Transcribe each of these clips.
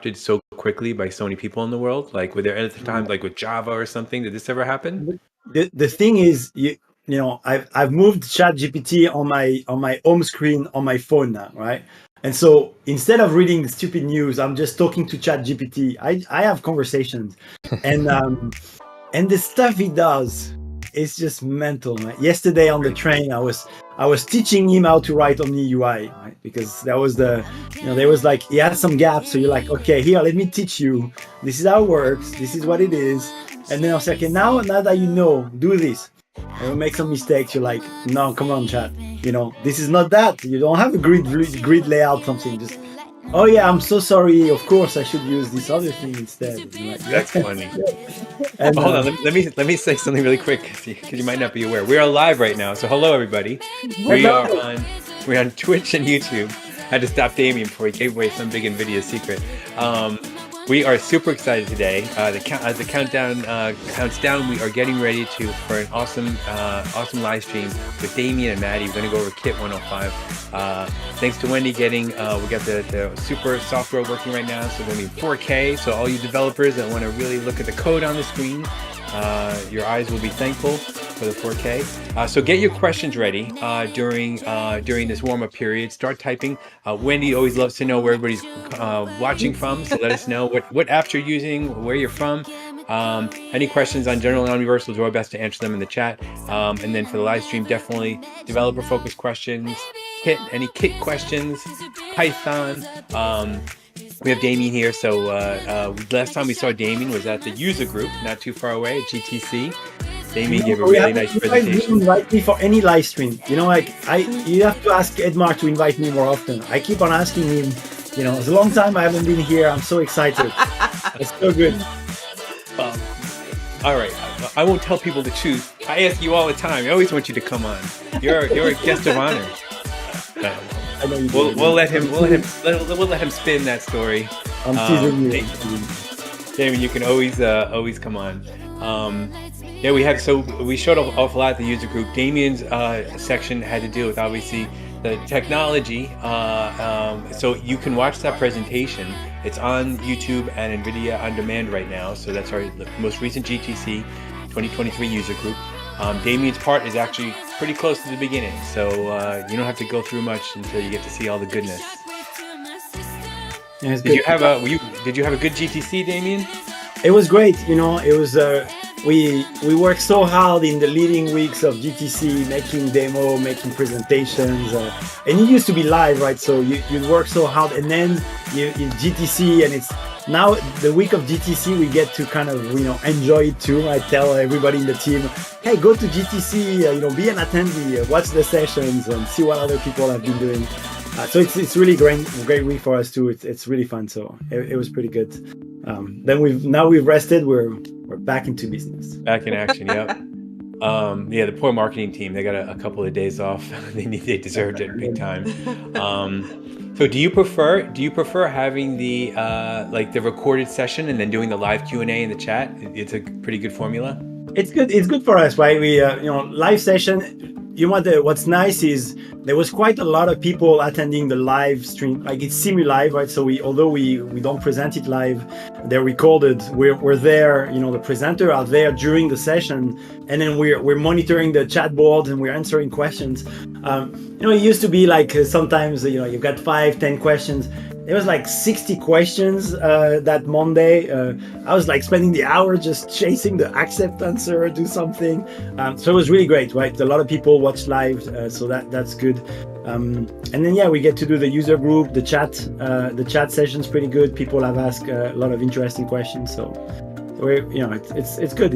adopted so quickly by so many people in the world? Like, were there any times, like with Java or something, did this ever happen? The thing is, I've moved ChatGPT on my home screen on my phone now, right? And so instead of reading the stupid news, I'm just talking to ChatGPT. I have conversations, and the stuff he does is just mental, right? Yesterday on the train, I was teaching him how to write Omni UI, right? Because that was there was like, he had some gaps. So you're like, okay, here, let me teach you. This is how it works. This is what it is. And then I was like, okay, now that you know, do this. And you make some mistakes. You're like, no, come on, chat. This is not that. You don't have a grid layout, something. Just, oh yeah, I'm so sorry. Of course, I should use this other thing instead. Like, That's funny. and, Hold on, let me say something really quick because you might not be aware. We are live right now, so hello everybody. We're on Twitch and YouTube. I had to stop Damien before he gave away some big NVIDIA secret. We are super excited today. As the countdown counts down, we are getting ready for an awesome live stream with Damien and Maddie. We're going to go over Kit 105. Thanks to Wendy we got the super software working right now, so we're going to be 4K. So all you developers that want to really look at the code on the screen, your eyes will be thankful for the 4K. So get your questions ready during this warm-up period. Start typing. Wendy always loves to know where everybody's watching from, so let us know what apps you're using, where you're from. Any questions on general Omniverse, we'll do our best to answer them in the chat. And then for the live stream, definitely developer-focused questions, any Kit questions, Python. We have Damien here. So last time we saw Damien was at the user group, not too far away at GTC. Damien gave a really nice presentation. Invite me for any live stream. You have to ask Edmar to invite me more often. I keep on asking him. It's a long time I haven't been here. I'm so excited. It's so good. All right, I won't tell people the truth. I ask you all the time. I always want you to come on. You're a guest of honor. We'll let him spin that story. I'm teasing you. Damien, you can always come on. We showed off a lot at the user group. Damien's section had to deal with obviously the technology. So you can watch that presentation. It's on YouTube and NVIDIA on demand right now. So that's our most recent GTC 2023 user group. Damien's part is actually pretty close to the beginning, so you don't have to go through much until you get to see all the goodness. Yeah, did you have a good GTC, Damien? It was great. It was we worked so hard in the leading weeks of GTC, making demo, making presentations, and it used to be live, right? So you'd work so hard, and then you GTC, and it's now the week of GTC we get to kind of enjoy it too. I tell everybody in the team, hey, go to GTC, be an attendee, watch the sessions, and see what other people have been doing. So it's really great week for us too. It's really fun. So it was pretty good. Then we've rested. We're back into business. Back in action. Yep. The poor marketing team. They got a couple of days off. They deserved it big time. So do you prefer having the the recorded session and then doing the live Q&A in the chat? It's a pretty good formula. It's good for us, right? We live session. What's nice is there was quite a lot of people attending the live stream. Like, it's semi-live, right? So although we don't present it live, they're recorded. We're there. The presenter are there during the session, and then we're monitoring the chat board and we're answering questions. It used to be like sometimes you've got 5-10 questions. There was like 60 questions that Monday. I was like spending the hour just chasing the accept answer, do something. So it was really great, right? A lot of people watch live, so that's good. And then we get to do the user group, the chat session's pretty good. People have asked a lot of interesting questions, so it's good.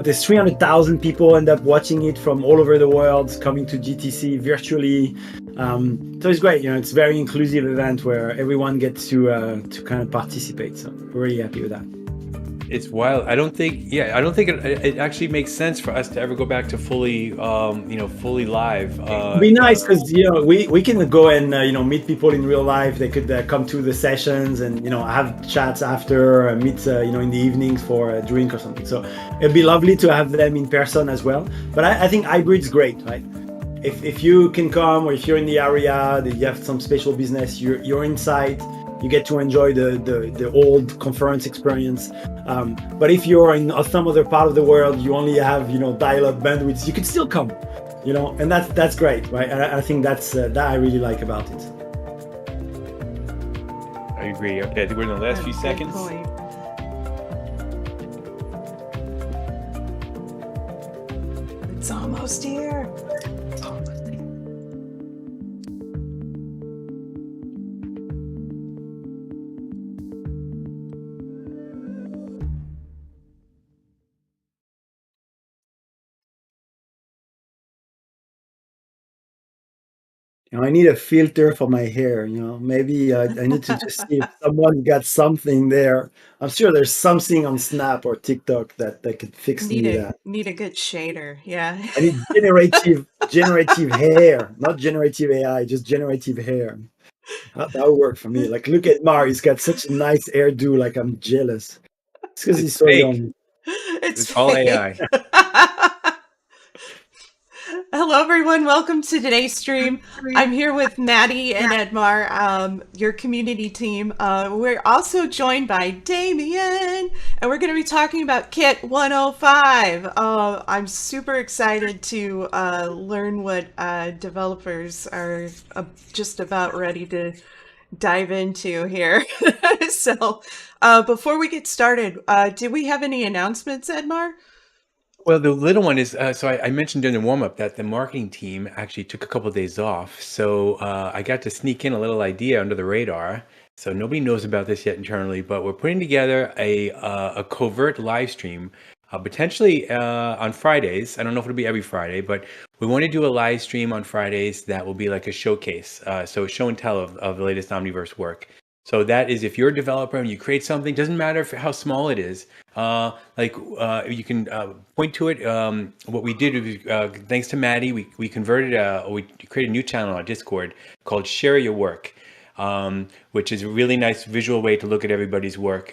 There's 300,000 people end up watching it from all over the world, coming to GTC virtually. So it's great. It's a very inclusive event where everyone gets to kind of participate. So we're really happy with that. It's wild. I don't think it actually makes sense for us to ever go back to fully live. It'd be nice because we can go and meet people in real life. They could come to the sessions and have chats after, meet in the evenings for a drink or something. So it'd be lovely to have them in person as well. But I think hybrid's great, right? If you can come, or if you're in the area, that you have some special business, you're inside. you get to enjoy the old conference experience. But if you're in some other part of the world, you only have dial-up bandwidth, you could still come, and that's great, right? I think that's that I really like about it. I agree. Okay, I think we're in the last few seconds. Point. It's almost here. I need a filter for my hair, maybe I need to just see if someone got something there. I'm sure there's something on Snap or TikTok that could fix me that. Need a good shader, yeah. I need generative hair, not generative AI, just generative hair. That would work for me. Like, look at Mar, he's got such a nice hairdo, like I'm jealous. It's because he's so fake. young. It's all fake. AI. Hello, everyone. Welcome to today's stream. I'm here with Maddie and Edmar, your community team. We're also joined by Damien, and we're going to be talking about Kit 105. I'm super excited to learn what developers are just about ready to dive into here. So before we get started, do we have any announcements, Edmar? Well, the little one is, so I mentioned during the warm-up that the marketing team actually took a couple of days off. So I got to sneak in a little idea under the radar. So nobody knows about this yet internally, but we're putting together a covert live stream, potentially on Fridays. I don't know if it'll be every Friday, but we want to do a live stream on Fridays that will be like a showcase. So show and tell of the latest Omniverse work. So that is, if you're a developer and you create something, doesn't matter how small it is, you can point to it. What we did was, thanks to Maddie, we converted, we created a new channel on Discord called Share Your Work, which is a really nice visual way to look at everybody's work.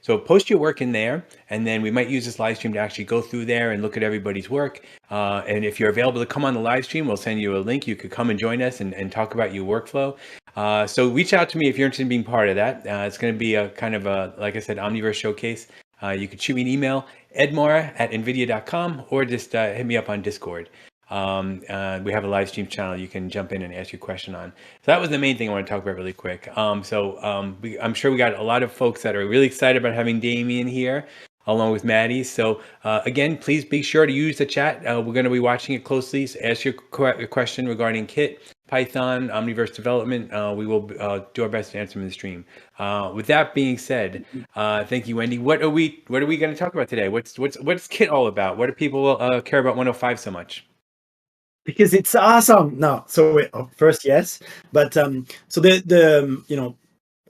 So post your work in there, and then we might use this live stream to actually go through there and look at everybody's work. And if you're available to come on the live stream, we'll send you a link. You could come and join us and talk about your workflow. So reach out to me if you're interested in being part of that. It's going to be a kind of a, like I said, Omniverse showcase. You could shoot me an email, edmar@nvidia.com, or just hit me up on Discord. We have a live stream channel you can jump in and ask your question on. So that was the main thing I want to talk about really quick. I'm sure we got a lot of folks that are really excited about having Damien here, along with Maddie. So again, please be sure to use the chat. We're going to be watching it closely. So ask your question regarding Kit, Python, Omniverse development. We will do our best to answer them in the stream. With that being said, thank you, Wendy. What are we going to talk about today? What's Kit all about? What do people care about 105 so much? Because it's awesome. No, so first, yes, but so the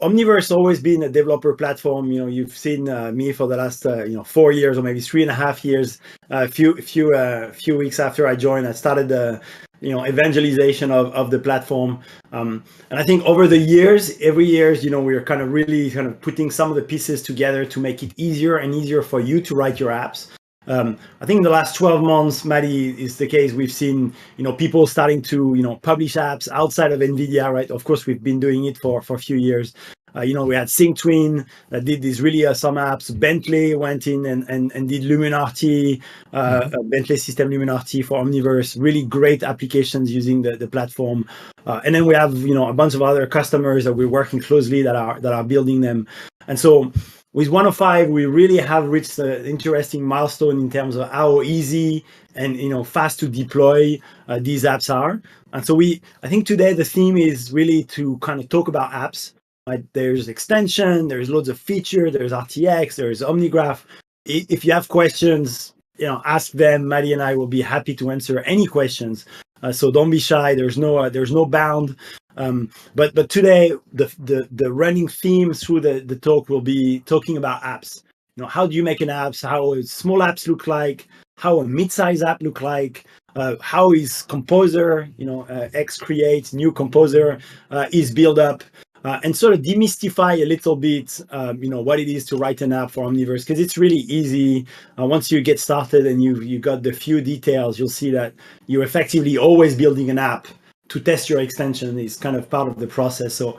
Omniverse always been a developer platform. You've seen me for the last 4 years, or maybe 3.5 years. A few weeks after I joined, I started the evangelization of the platform. And I think over the years, every year, we're kind of really putting some of the pieces together to make it easier and easier for you to write your apps. I think in the last 12 months, Maddie, is the case. We've seen, people starting to, publish apps outside of NVIDIA, right? Of course, we've been doing it for a few years. We had SyncTwin that did these really awesome apps. Bentley went in and did Luminarty, Bentley System Luminarty for Omniverse. Really great applications using the platform. And then we have, a bunch of other customers that we're working closely that are building them. And so with 105, we really have reached an interesting milestone in terms of how easy and fast to deploy these apps are. And so I think today the theme is really to kind of talk about apps. Right? There's extension, there's loads of features, there's RTX, there's OmniGraph. If you have questions, ask them. Maddie and I will be happy to answer any questions. So don't be shy. There's no bound. But today the running theme through the talk will be talking about apps. How do you make an apps? How small apps look like? How a mid-size app look like? How is Composer? X create new Composer is built up. And sort of demystify a little bit, what it is to write an app for Omniverse, because it's really easy. Once you get started and you got the few details, you'll see that you're effectively always building an app to test your extension is kind of part of the process. So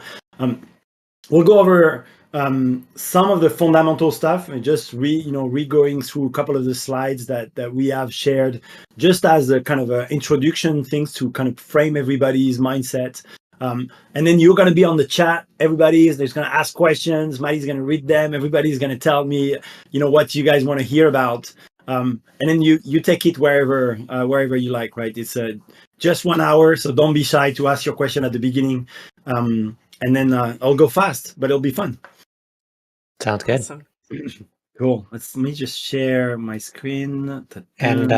we'll go over some of the fundamental stuff and just re-going through a couple of the slides that we have shared just as a kind of a introduction things to kind of frame everybody's mindset. And then you're going to be on the chat. Everybody's going to ask questions. Maddie's going to read them. Everybody's going to tell me, what you guys want to hear about. And then you take it wherever you like, right? It's just 1 hour, so don't be shy to ask your question at the beginning. And then I'll go fast, but it'll be fun. Sounds good. Awesome. Cool. Let me just share my screen. And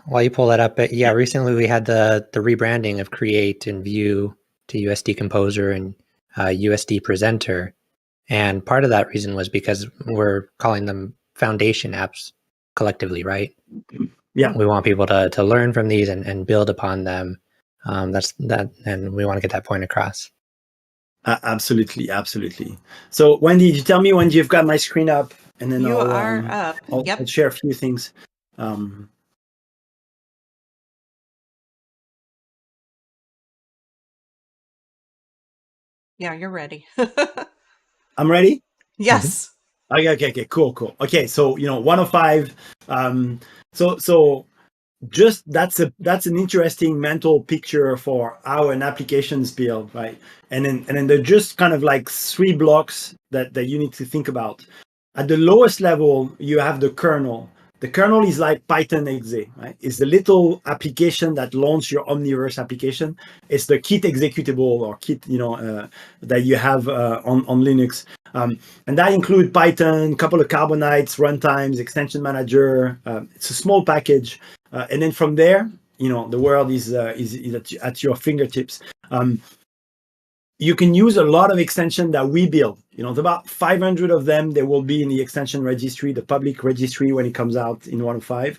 while you pull that up, recently we had the rebranding of Create and View to USD Composer and USD Presenter. And part of that reason was because we're calling them foundation apps collectively, right? Yeah. We want people to learn from these and build upon them. That's that, and we want to get that point across. Absolutely. So Wendy, you tell me when you've got my screen up, and then You are up. Yep. I'll share a few things. Yeah, you're ready. I'm ready. Yes. Okay, cool. Okay, so 105. So just that's an interesting mental picture for how an application's built, right? And then they're just kind of like 3 blocks that you need to think about. At the lowest level, you have the kernel. The kernel is like Python exe, right? It's the little application that launches your Omniverse application. It's the Kit executable or Kit, that you have on Linux. And that includes Python, a couple of Carbonites, runtimes, extension manager. It's a small package. And then from there, the world is at your fingertips. You can use a lot of extension that we build. There's about 500 of them. They will be in the extension registry, the public registry when it comes out in 105.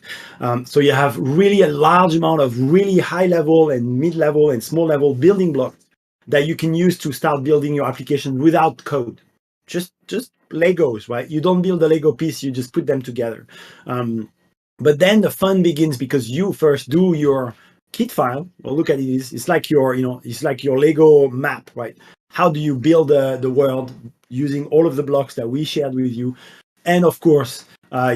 So you have really a large amount of really high level and mid-level and small level building blocks that you can use to start building your application without code. Just Legos, right? You don't build a Lego piece, you just put them together. But then the fun begins because you first do your Kit file. Well, look at it. It's like your Lego map, right? How do you build the world using all of the blocks that we shared with you? And of course,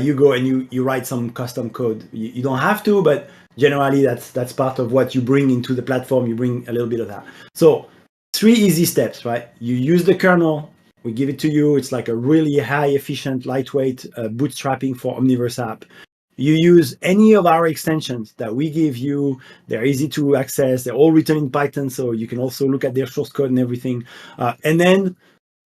you go and you write some custom code. You don't have to, but generally that's part of what you bring into the platform. You bring a little bit of that. So 3 easy steps, right? You use the kernel. We give it to you. It's like a really high efficient, lightweight bootstrapping for Omniverse app. You use any of our extensions that we give you. They're easy to access. They're all written in Python, so you can also look at their source code and everything. And then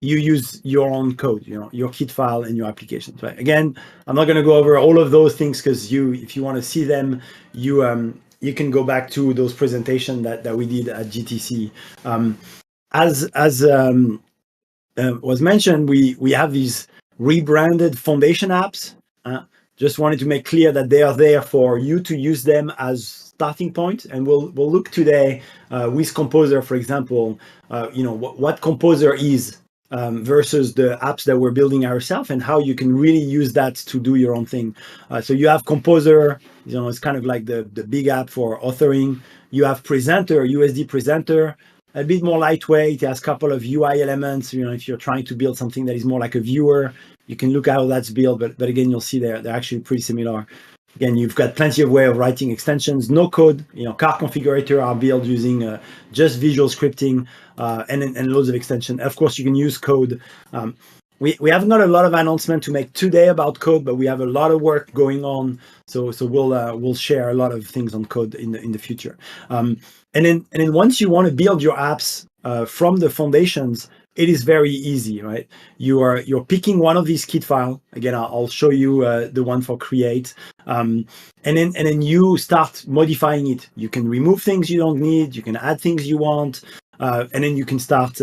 you use your own code, your Kit file and your applications. Right? Again, I'm not going to go over all of those things because if you want to see them, you can go back to those presentations that we did at GTC. As was mentioned, we have these rebranded foundation apps. Just wanted to make clear that they are there for you to use them as starting point. And we'll look today with Composer, for example, what Composer is versus the apps that we're building ourselves and how you can really use that to do your own thing. So you have Composer, it's kind of like the big app for authoring. You have Presenter, USD Presenter, a bit more lightweight. It has a couple of UI elements. If you're trying to build something that is more like a viewer, you can look how that's built, but again, you'll see they're actually pretty similar. Again, you've got plenty of way of writing extensions, no code. Car configurator are built using just visual scripting and loads of extension. Of course, you can use code. We have not a lot of announcement to make today about code, but we have a lot of work going on. So we'll share a lot of things on code in the future. And then once you want to build your apps from the foundations, it is very easy, right? You're picking one of these Kit file. Again, I'll show you the one for create, and then you start modifying it. You can remove things you don't need. You can add things you want, and then you can start,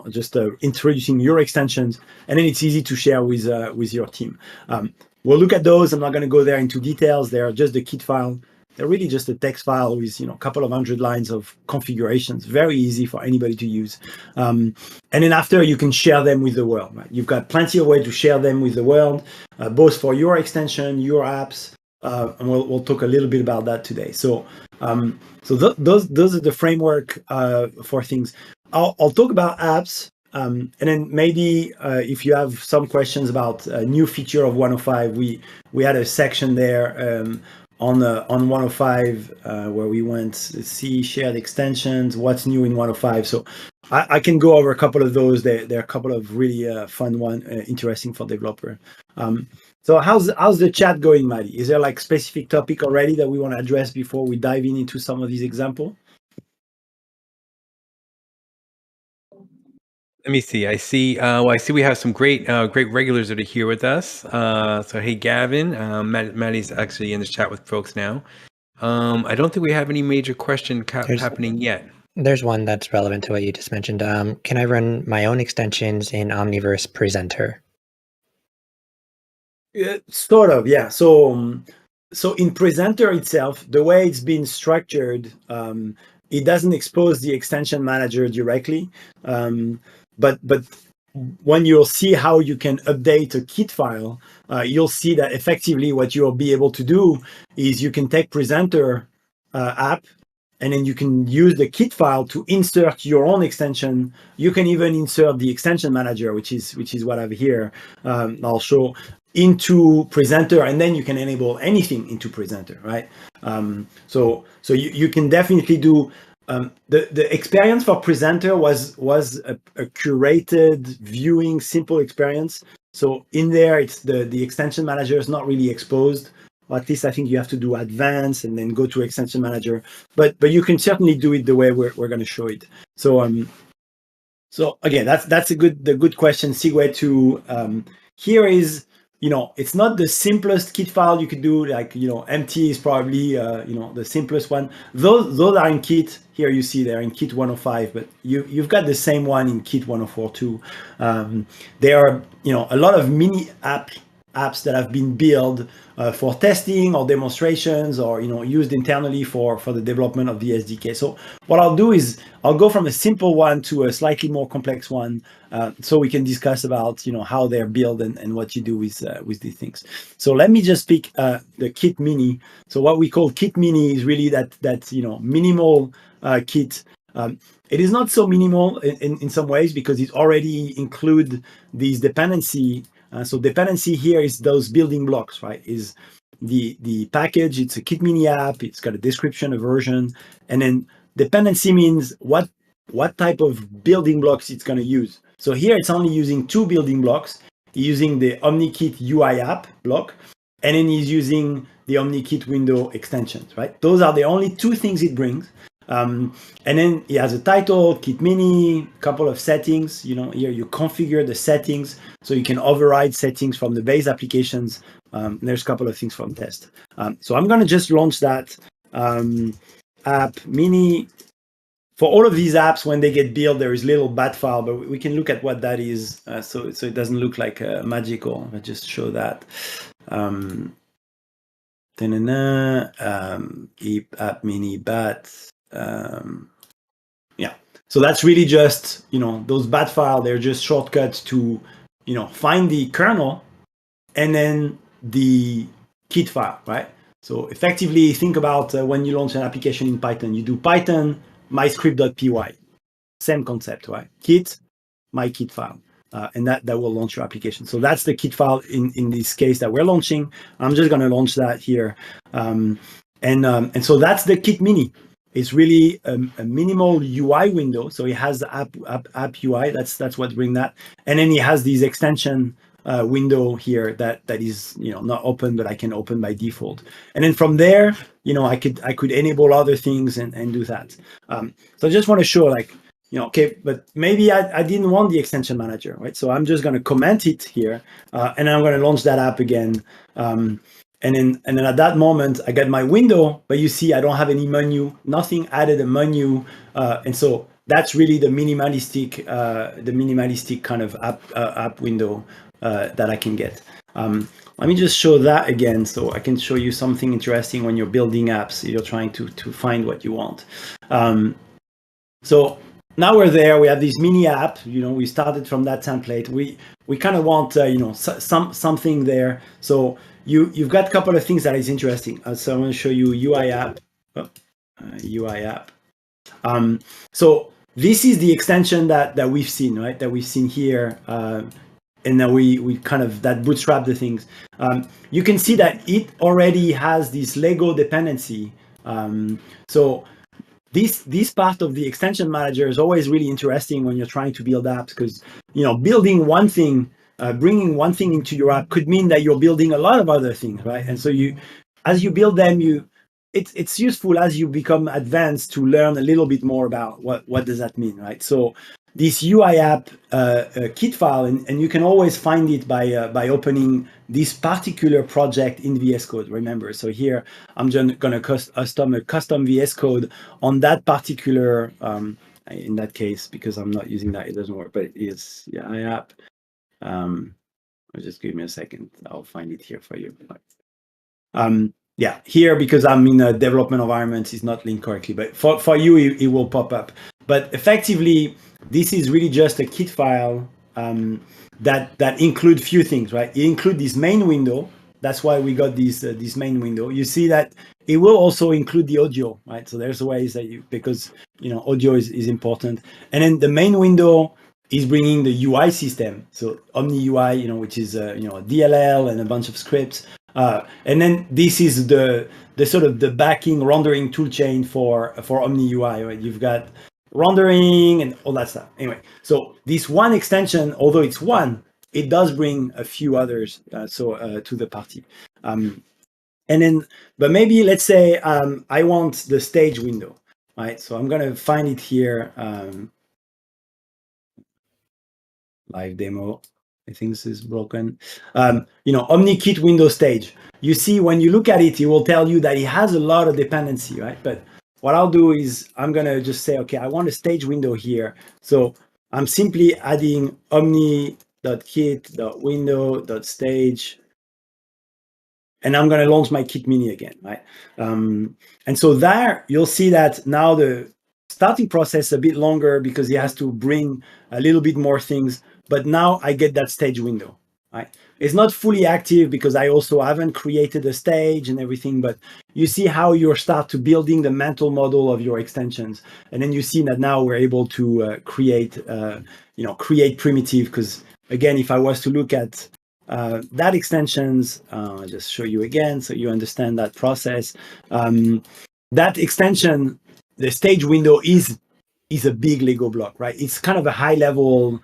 just introducing your extensions, and then it's easy to share with your team. We'll look at those. I'm not going to go there into details. They're just the Kit file. They're really just a text file with a couple of 100 lines of configurations. Very easy for anybody to use. And then after, you can share them with the world. Right? You've got plenty of ways to share them with the world, both for your extension, your apps, and we'll talk a little bit about that today. So those are the framework for things. I'll talk about apps And then maybe if you have some questions about a new feature of 105, we had a section there on 105 where we went to see shared extensions, what's new in 105. So I can go over a couple of those. There are a couple of really fun one, interesting for developer. So how's the chat going, Maddie? Is there like specific topic already that we want to address before we dive into some of these examples? Let me see. I see. Well, I see we have some great regulars that are here with us. So hey, Gavin. Maddie's actually in the chat with folks now. I don't think we have any major question happening yet. There's one that's relevant to what you just mentioned. Can I run my own extensions in Omniverse Presenter? Sort of, yeah. So in Presenter itself, the way it's been structured, it doesn't expose the extension manager directly. But when you'll see how you can update a kit file, you'll see that effectively what you'll be able to do is you can take Presenter app, and then you can use the kit file to insert your own extension. You can even insert the extension manager, which is what I have here. I'll show into Presenter, and then you can enable anything into Presenter, right? So you can definitely do. The experience for Presenter was a curated viewing, simple experience. So in there, it's the extension manager is not really exposed. Or at least I think you have to do advanced and then go to extension manager. But you can certainly do it the way we're going to show it. So again, that's a good question. Segue to here is, it's not the simplest kit file you could do. Like, empty is probably, the simplest one. Those are in Kit. Here you see they're in Kit 105, but you've got the same one in Kit 104 too. There are, a lot of mini apps that have been built for testing or demonstrations or, used internally for the development of the SDK. So what I'll do is I'll go from a simple one to a slightly more complex one, so we can discuss about, how they're built and what you do with these things. So let me just pick the Kit Mini. So what we call Kit Mini is really that minimal kit. It is not so minimal in some ways because it already include these dependency. So dependency here is those building blocks, right? Is the package, it's a Kit Mini app, it's got a description, a version, and then dependency means what type of building blocks it's going to use. So here it's only using two building blocks, using the OmniKit UI app block, and then he's using the OmniKit window extensions, right? Those are the only two things it brings. And then it has a title, Kit Mini, couple of settings. Here you configure the settings so you can override settings from the base applications. There's a couple of things from test. So I'm going to just launch that app Mini. For all of these apps, when they get built, there is a little bat file, but we can look at what that is. So it doesn't look like magical. I'll just show that. App Mini bat. So that's really just, those bat file, they're just shortcuts to, find the kernel and then the kit file, right? So effectively think about when you launch an application in Python, you do Python myscript.py, same concept, right? Kit, my kit file, and that will launch your application. So that's the kit file in this case that we're launching. I'm just going to launch that here. And so that's the Kit Mini. It's really a minimal UI window. So it has the app UI. That's what brings that. And then it has these extension window here that is not open, but I can open by default. And then from there, I could enable other things and do that. So I just want to show okay, but maybe I didn't want the extension manager, right? So I'm just going to comment it here, and I'm going to launch that app again. And then at that moment, I get my window, but you see, I don't have any menu, nothing added a menu. And so that's really the minimalistic kind of app window that I can get. Let me just show that again, so I can show you something interesting when you're building apps, you're trying to find what you want. So now we're there, we have this mini app, we started from that template. We kind of want, something there. So you've got a couple of things that is interesting. So I'm going to show you UI app. UI app. So this is the extension that we've seen, right? That we've seen here. And then we kind of that bootstrap the things. You can see that it already has this Lego dependency. So this part of the extension manager is always really interesting when you're trying to build apps, because building one thing, bringing one thing into your app could mean that you're building a lot of other things, right? And so as you build them, it's useful as you become advanced to learn a little bit more about what does that mean, right? So this UI app kit file, and you can always find it by opening this particular project in VS Code. Remember, so here I'm just going to custom a custom VS Code on that particular. In that case, because I'm not using that, it doesn't work. But it is UI app. Just give me a second. I'll find it here for you. Yeah, here, because I'm in a development environment, it's not linked correctly, but for you, it will pop up. But effectively, this is really just a kit file that include few things, right? It include this main window. That's why we got this main window. You see that it will also include the audio, right? So there's ways that because audio is important. And then the main window is bringing the UI system. So Omni UI, which is a DLL and a bunch of scripts. And then this is the sort of the backing rendering toolchain for Omni UI, right? You've got rendering and all that stuff. Anyway, so this one extension, although it's one, it does bring a few others to the party. And then, but maybe let's say I want the stage window, right? So I'm gonna find it here. Live demo. I think this is broken. OmniKit window stage. You see, when you look at it, it will tell you that it has a lot of dependency, right? But what I'll do is I'm going to just say, okay, I want a stage window here. So I'm simply adding omni.kit.window.stage. And I'm going to launch my kit mini again, right? And so there, you'll see that now the starting process a bit longer because he has to bring a little bit more things. But now I get that stage window, right? It's not fully active because I also haven't created a stage and everything, but you see how you start to building the mental model of your extensions. And then you see that now we're able to create primitive, because again, if I was to look at that extensions, I'll just show you again so you understand that process. That extension, the stage window is a big Lego block, right? It's kind of a high level,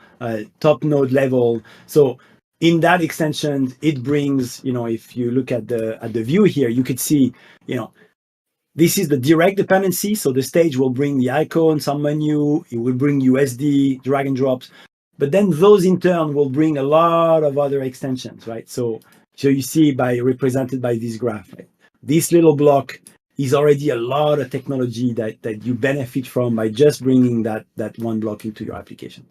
top node level. So in that extension, it brings, if you look at the view here, you could see, this is the direct dependency. So the stage will bring the icon, some menu, it will bring USD, drag and drops. But then those in turn will bring a lot of other extensions, right? So you see represented by this graph, right? This little block is already a lot of technology that you benefit from by just bringing that one block into your application.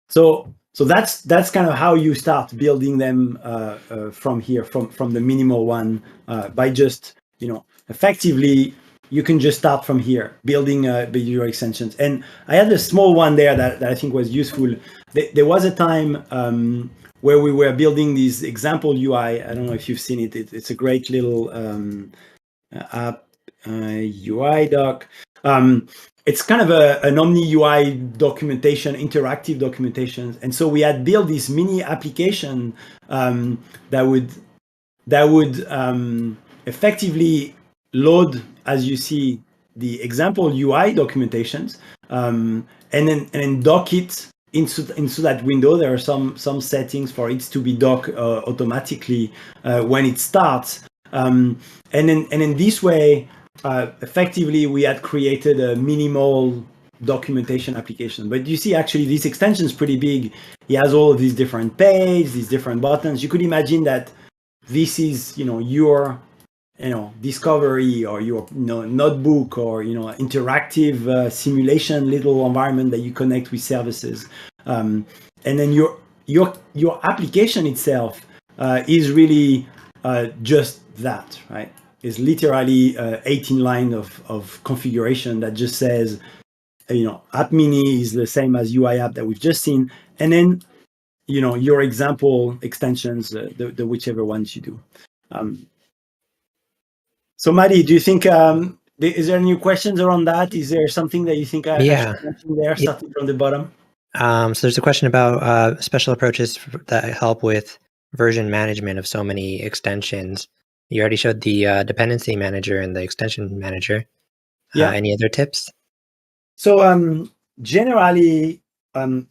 So that's kind of how you start building them from here, from the minimal one, by just effectively you can just start from here building your extensions. And I had a small one there that I think was useful. There was a time where we were building this example UI. I don't know if you've seen it. It's a great little app UI doc. It's kind of an Omni UI documentation, interactive documentation. And so we had built this mini application that would effectively load, as you see, the example UI documentations, and then dock it into that window. There are some settings for it to be docked automatically when it starts. And then this way, effectively, we had created a minimal documentation application. But you see, actually, this extension is pretty big. It has all of these different pages, these different buttons. You could imagine that this is, your, discovery or your, notebook or, interactive simulation little environment that you connect with services. And then your application itself is really just that, right? Is literally 18 line of configuration that just says, app mini is the same as UI app that we've just seen, and then your example extensions, the whichever ones you do. So Maddie, do you think Is there any questions around that? Is there something that you think I should mention there, starting from the bottom? So there's a question about special approaches that help with version management of so many extensions. You already showed the dependency manager and the extension manager. Yeah. Any other tips? So generally,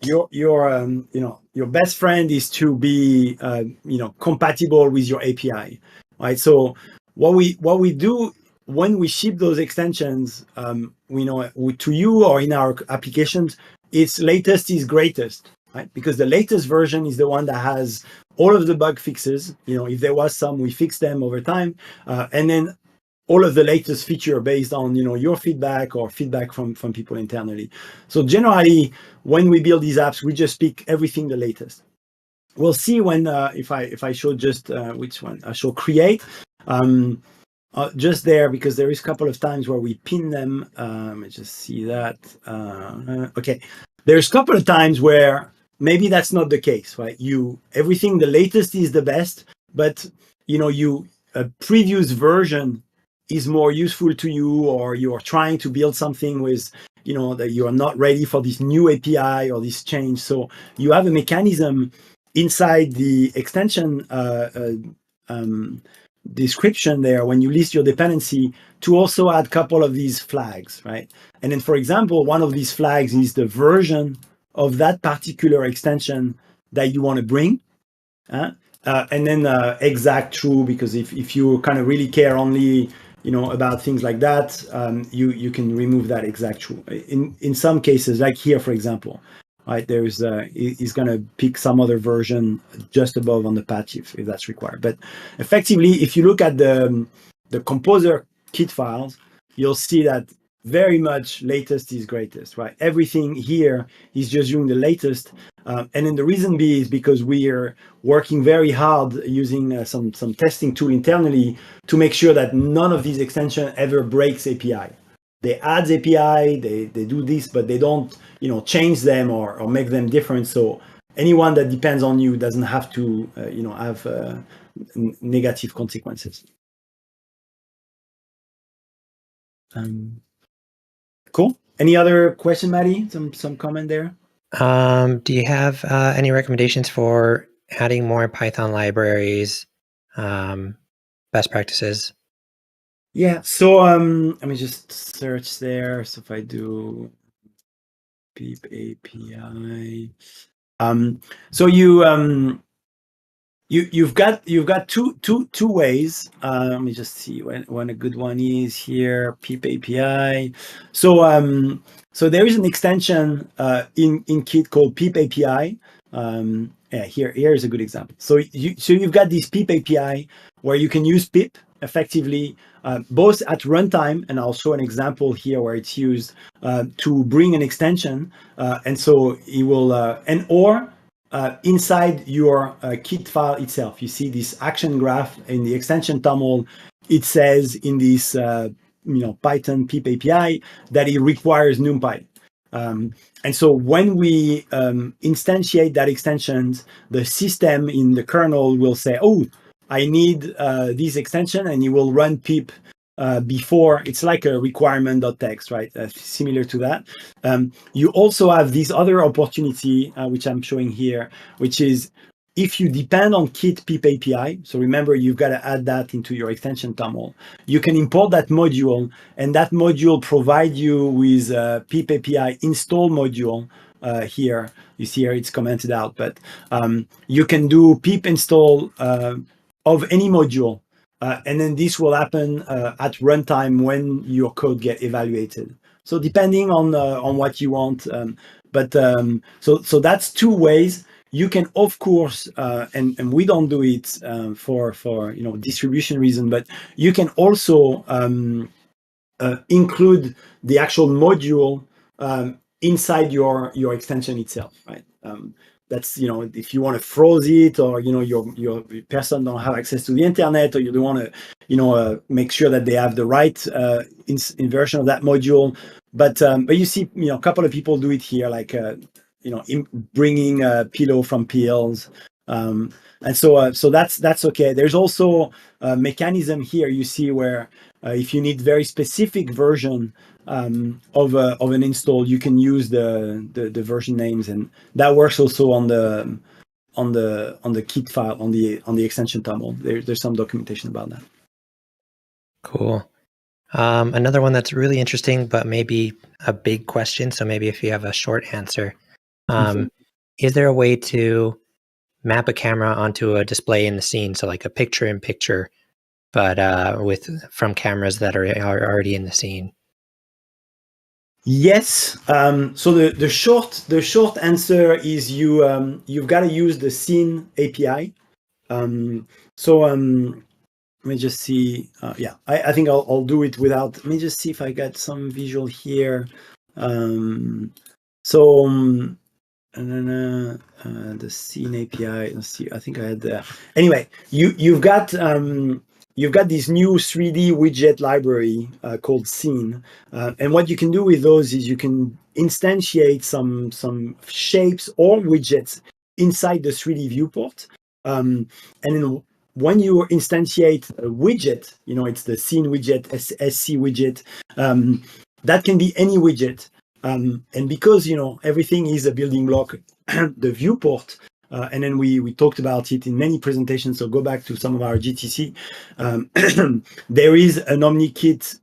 your best friend is to be compatible with your API, right? So what we do when we ship those extensions, to you or in our applications, it's latest is greatest, right? Because the latest version is the one that has all of the bug fixes. If there was some, we fix them over time, and then all of the latest feature based on your feedback or feedback from people internally. So generally, when we build these apps, we just pick everything the latest. We'll see when if I show just which one I show create. Just there, because there is a couple of times where we pin them. Let me just see that. Okay, there's a couple of times where maybe that's not the case, right? Everything the latest is the best, but a previous version is more useful to you, or you're trying to build something with that you are not ready for this new API or this change. So you have a mechanism inside the extension description there when you list your dependency to also add a couple of these flags, right? And then, for example, one of these flags is the version of that particular extension that you want to bring. And then exact true, because if you kind of really care only about things like that, you can remove that exact true. In some cases, like here, for example, right, there's is going to pick some other version just above on the patch if that's required. But effectively, if you look at the composer kit files, you'll see that very much latest is greatest, right? Everything here is just using the latest. And then the reason is because we are working very hard using some testing tool internally to make sure that none of these extensions ever breaks API. They add API, they do this, but they don't change them or make them different. So anyone that depends on you doesn't have to have negative consequences. Cool. Any other question, Maddie? Some comment there? Do you have any recommendations for adding more Python libraries, best practices? Yeah, so let me just search there. So if I do pip API, so you've got two ways. Let me just see when a good one is here. Pip API. So there is an extension in Kit called pip API. Yeah, here's a good example. So you've got this pip API where you can use pip effectively both at runtime, and I'll show an example here where it's used to bring an extension, and so it will or inside your Kit file itself. You see this action graph in the extension toml. It says in this Python pip API that it requires NumPy. And so when we instantiate that extension, the system in the kernel will say, oh, I need this extension, and it will run pip before. It's like a requirement.txt, right? Similar to that. You also have this other opportunity, which I'm showing here, which is if you depend on Kit pip API, so remember, you've got to add that into your extension toml. You can import that module, and that module provide you with pip API install module. Here, you see here it's commented out, but you can do pip install of any module, and then this will happen at runtime when your code get evaluated. So depending on what you want, so that's two ways. You can, of course, and we don't do it for distribution reason, but you can also include the actual module inside your extension itself, right? That's if you want to froze it, or your person don't have access to the internet, or you don't want to make sure that they have the right inversion of that module. But you see a couple of people do it here, like bringing pillow from pills, And so that's okay. There's also a mechanism here you see where if you need very specific version of an install, you can use the version names, and that works also on the kit file on the extension tunnel. There's some documentation about that. Cool. Another one that's really interesting, but maybe a big question. So maybe if you have a short answer, is there a way to map a camera onto a display in the scene? So like a picture-in-picture, but from cameras that are already in the scene. Yes. So the short answer is you've got to use the Scene API. Let me just see. Yeah, I think I'll do it without. Let me just see if I got some visual here. And then the Scene API. Let's see. I think I had the. Anyway, you've got this new 3D widget library called Scene, and what you can do with those is you can instantiate some shapes or widgets inside the 3D viewport, and then when you instantiate a widget, it's the Scene widget, SC widget. That can be any widget. And because, everything is a building block, the viewport, and then we talked about it in many presentations, so go back to some of our GTC. There is an OmniKit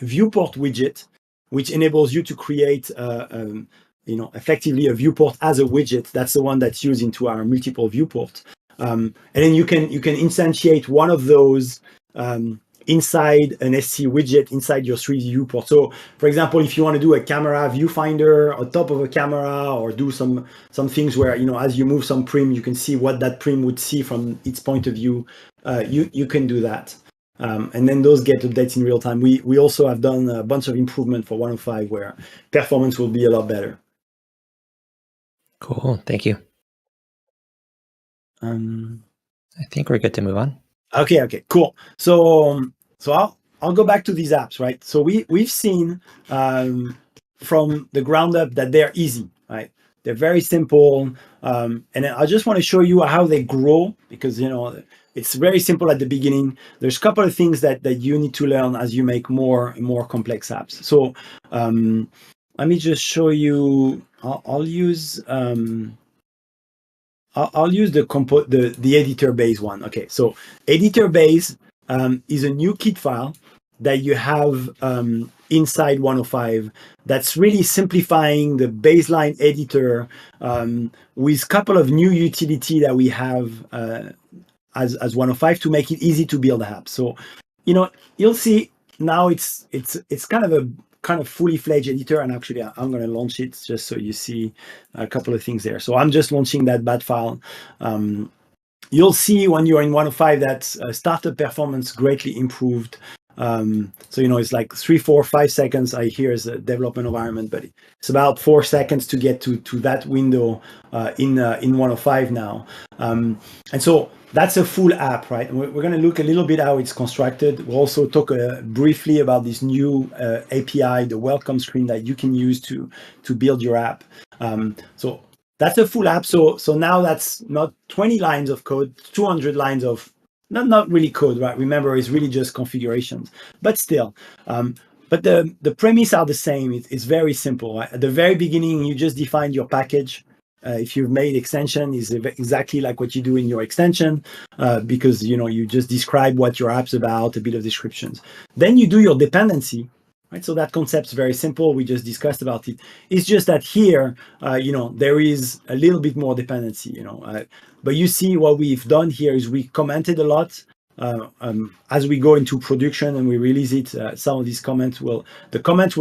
viewport widget, which enables you to create effectively a viewport as a widget. That's the one that's used into our multiple viewport. And then you can instantiate one of those inside an SC widget inside your 3D viewport. So, for example, if you want to do a camera viewfinder on top of a camera, or do some things where as you move some prim, you can see what that prim would see from its point of view. You can do that, and then those get updated in real time. We also have done a bunch of improvement for 105 where performance will be a lot better. Cool, thank you. I think we're good to move on. Okay, cool. So I'll go back to these apps, right? So we've seen from the ground up that they're easy, right? They're very simple, and I just want to show you how they grow, because it's very simple at the beginning. There's a couple of things that you need to learn as you make more and more complex apps. So let me just show you. I'll use the editor base one. Okay, so editor base is a new kit file that you have inside 105 that's really simplifying the baseline editor with a couple of new utility that we have as 105 to make it easy to build apps. So you'll see now it's kind of fully fledged editor, and actually I'm going to launch it just so you see a couple of things there. So I'm just launching that bat file. You'll see when you're in 105 that startup performance greatly improved. So it's like 3, 4, 5 seconds. Here is a development environment, but it's about 4 seconds to get to that window in 105 now. And so that's a full app, right? And we're going to look a little bit how it's constructed. We'll also talk briefly about this new API, the welcome screen that you can use to build your app. So that's a full app. So now that's not 20 lines of code, 200 lines of not really code, right? Remember, it's really just configurations, but still. But the premise are the same. It's very simple. Right? At the very beginning, you just define your package. If you've made extension, is exactly like what you do in your extension, because you just describe what your app's about, a bit of descriptions. Then you do your dependency, right? So that concept's very simple. We just discussed about it. It's just that here, there is a little bit more dependency, but you see what we've done here is we commented a lot. As we go into production and we release it, some of these comments will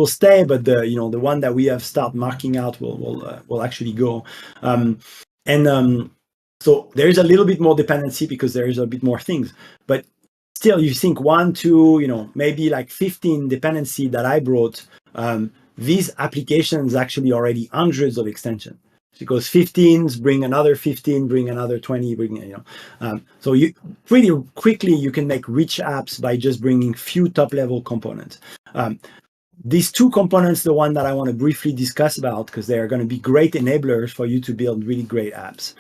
stay, but the one that we have start marking out will actually go. So there is a little bit more dependency because there is a bit more things, but still you think 1, 2, maybe like 15 dependency that I brought. These applications actually already hundreds of extensions. Because 15s bring another 15, bring another 20, so you pretty quickly you can make rich apps by just bringing few top level components. These 2 components, the one that I want to briefly discuss about, because they are going to be great enablers for you to build really great apps.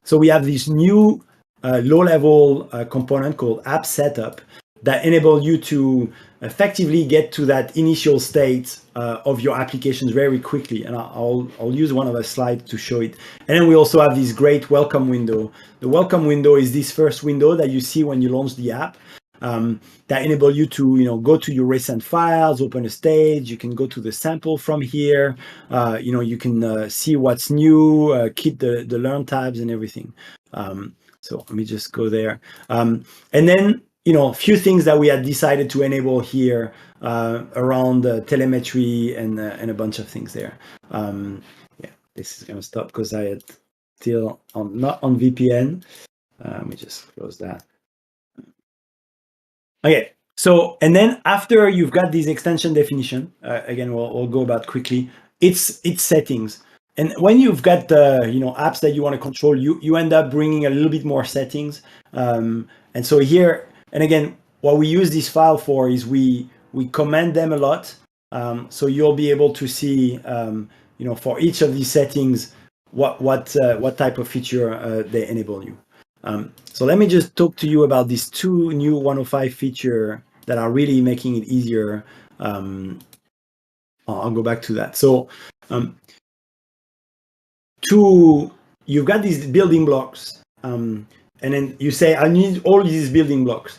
So we have this new low-level component called App Setup that enable you to effectively get to that initial state of your applications very quickly. And I'll use one of the slides to show it. And then we also have this great welcome window. The welcome window is this first window that you see when you launch the app. That enable you to go to your recent files, open a stage. You can go to the sample from here. You can see what's new, keep the learn tabs and everything. So let me just go there. And then a few things that we had decided to enable here around telemetry and a bunch of things there. Yeah, this is going to stop because I had still not on VPN. Let me just close that. Okay, so and then after you've got this extension definition, again we'll go about quickly. It's settings, and when you've got apps that you want to control, you end up bringing a little bit more settings. And so here, and again, what we use this file for is we comment them a lot, so you'll be able to see for each of these settings what type of feature they enable you. So let me just talk to you about these two new 105 feature that are really making it easier. I'll go back to that. So you've got these building blocks, and then you say, I need all these building blocks.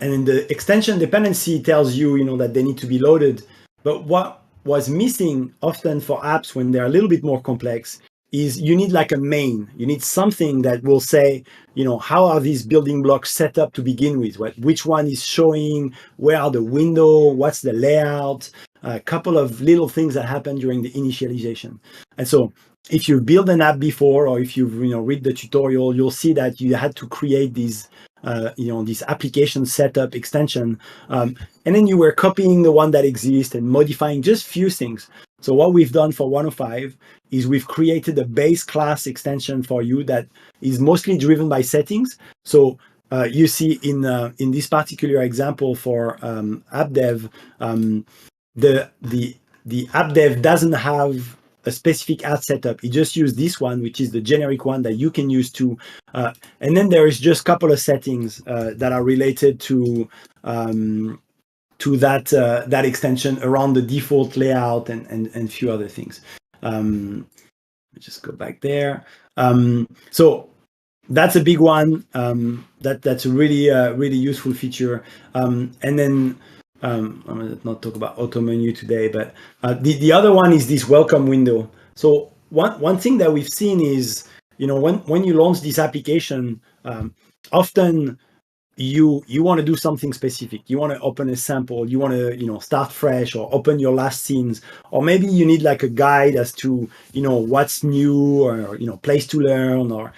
And then the extension dependency tells you, that they need to be loaded. But what was missing often for apps when they're a little bit more complex is you need like a main. You need something that will say, how are these building blocks set up to begin with? Which one is showing? Where are the window? What's the layout? A couple of little things that happen during the initialization. And so if you build an app before, or if you've read the tutorial, you'll see that you had to create these this application setup extension, and then you were copying the one that exists and modifying just few things. So what we've done for 105 is we've created a base class extension for you that is mostly driven by settings. So you see in this particular example for app dev, the app dev doesn't have a specific ad setup. It just used this one, which is the generic one that you can use too. And then there is just a couple of settings that are related to that extension around the default layout and a few other things. Just go back there. So that's a big one. That's a really useful feature. And then I'm going to not talk about auto menu today, but the other one is this welcome window. So one thing that we've seen is, when you launch this application, often you want to do something specific. You want to open a sample. You want to start fresh or open your last scenes, or maybe you need like a guide as to what's new, or place to learn, or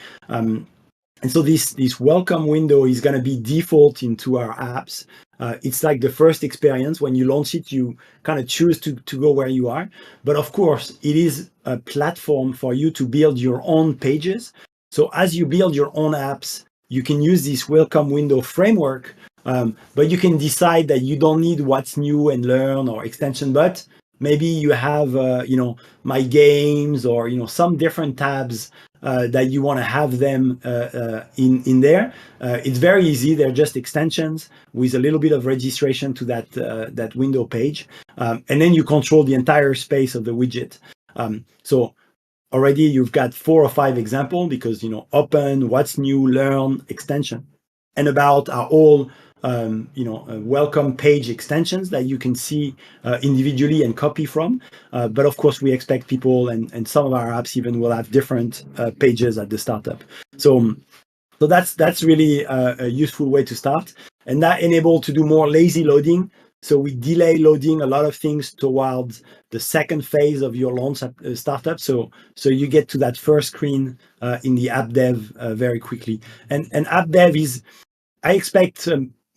and so this welcome window is going to be default into our apps. It's like the first experience. When you launch it, you kind of choose to go where you are. But of course, it is a platform for you to build your own pages. So as you build your own apps, you can use this welcome window framework, but you can decide that you don't need what's new and learn or extension, but maybe you have, my games or, some different tabs that you want to have them in there. It's very easy. They're just extensions with a little bit of registration to that window page. And then you control the entire space of the widget. So already you've got 4 or 5 examples because, open, what's new, learn, extension. And about are all, welcome page extensions that you can see individually and copy from. But of course, we expect people and some of our apps even will have different pages at the startup. So that's really a useful way to start. And that enables to do more lazy loading. So we delay loading a lot of things towards the second phase of your launch startup. So you get to that first screen in the app dev very quickly. And app dev is, I expect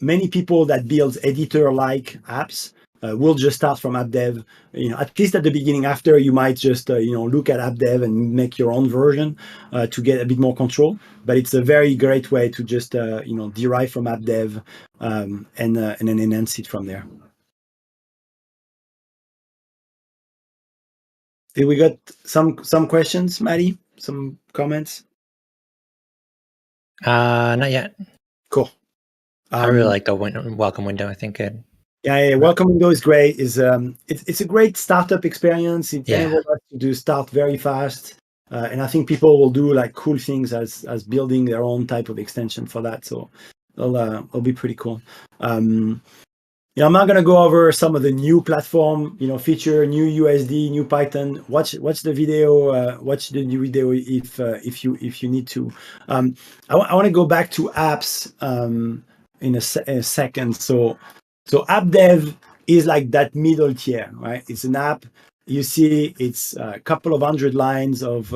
many people that build editor-like apps will just start from app dev, at least at the beginning. After, you might just look at app dev and make your own version to get a bit more control. But it's a very great way to just derive from app dev and then enhance it from there. Did we got some questions, Maddie? Some comments? Not yet. Cool. I really like the welcome window. I think it. Yeah, welcome window is great. It's a great startup experience. It enables us to start very fast, and I think people will do like cool things as building their own type of extension for that. So it'll be pretty cool. I'm not going to go over some of the new platform, feature, new USD, new Python. Watch the video. Watch the new video if you need to. I want to go back to apps in a second. So app dev is like that middle tier, right? It's an app. You see, it's a couple of 100 lines of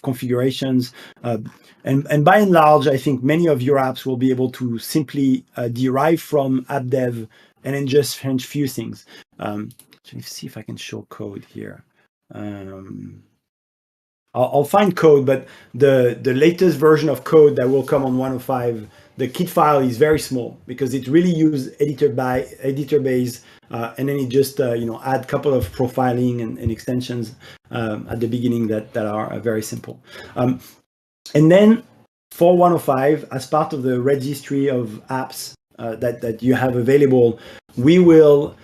configurations, and by and large, I think many of your apps will be able to simply derive from app dev and then just change few things. Let's see if I can show code here. I'll find code, but the latest version of code that will come on 105, the kit file is very small because it really uses editor base, and then it just add a couple of profiling and extensions at the beginning that are very simple. And then for 105, as part of the registry of apps that you have available, we will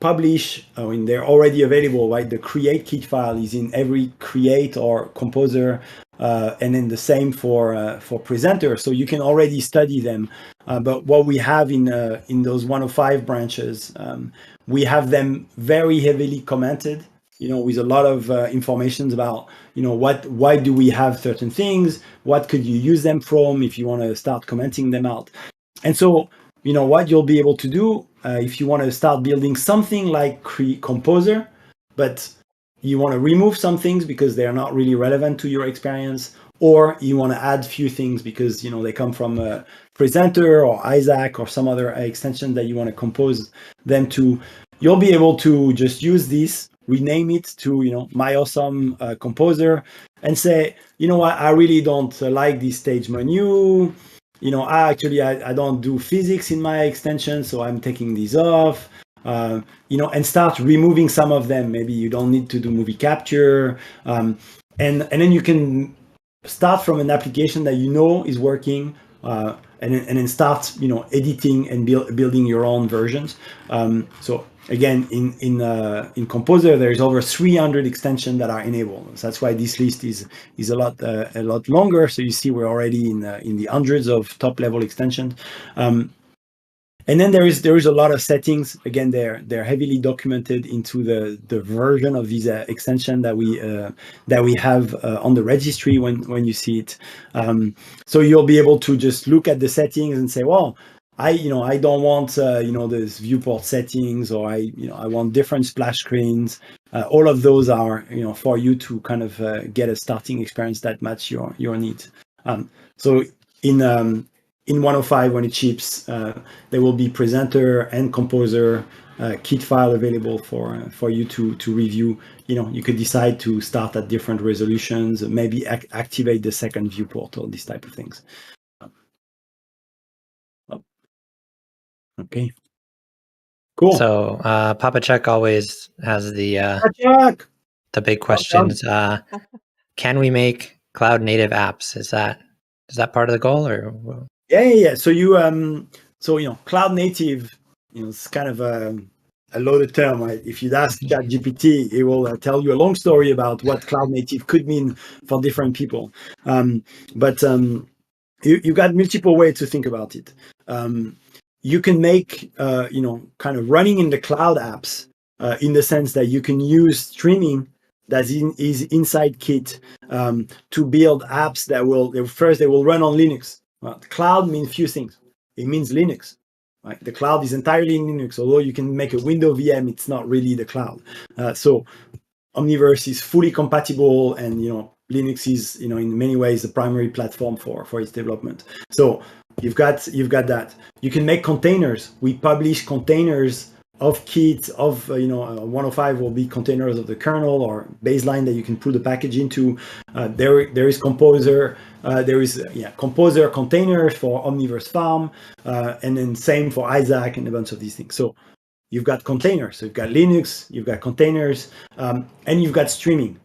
publish. They're already available, right? The create kit file is in every create or composer, and then the same for presenter. So you can already study them. But what we have in those 105 branches, we have them very heavily commented. With a lot of information about, why do we have certain things? What could you use them from if you want to start commenting them out? And so, what you'll be able to do if you want to start building something like Composer, but you want to remove some things because they are not really relevant to your experience, or you want to add few things because, they come from a presenter or Isaac or some other extension that you want to compose them to, you'll be able to just use this, rename it to, my awesome composer, and say, what, I really don't like this stage menu. I don't do physics in my extension, so I'm taking these off. And start removing some of them. Maybe you don't need to do movie capture, and then you can start from an application that is working, and then start editing and building your own versions. So again, in Composer, there's over 300 extensions that are enabled. So that's why this list is a lot longer. So you see, we're already in the hundreds of top level extensions. And then there is a lot of settings. Again, they're heavily documented into the version of these extension that we have on the registry when you see it. So you'll be able to just look at the settings and say, well, I don't want this viewport settings, or I want different splash screens. All of those are for you to kind of get a starting experience that match your needs. So in 105, when it ships, there will be presenter and composer kit file available for you to review. You could decide to start at different resolutions, maybe activate the second viewport, or these type of things. Okay, cool. So Papa Chuck always has the big questions. Can we make cloud native apps? Is that part of the goal, or? Yeah. So cloud native, it's kind of a loaded term, right? If you'd ask ChatGPT, it will tell you a long story about what cloud native could mean for different people. But you got multiple ways to think about it. You can make, kind of running in the cloud apps, in the sense that you can use streaming that is inside Kit to build apps that will run on Linux. Well, the cloud means few things. It means Linux, right? The cloud is entirely in Linux. Although you can make a Windows VM, it's not really the cloud. So Omniverse is fully compatible, and Linux is in many ways the primary platform for its development. So you've got that. You can make containers. We publish containers of Kit, of 105 will be containers of the kernel or baseline that you can put the package into. There is Composer. There is Composer containers for Omniverse Farm, and then same for Isaac and a bunch of these things. So you've got containers. So you've got Linux, you've got containers, and you've got streaming,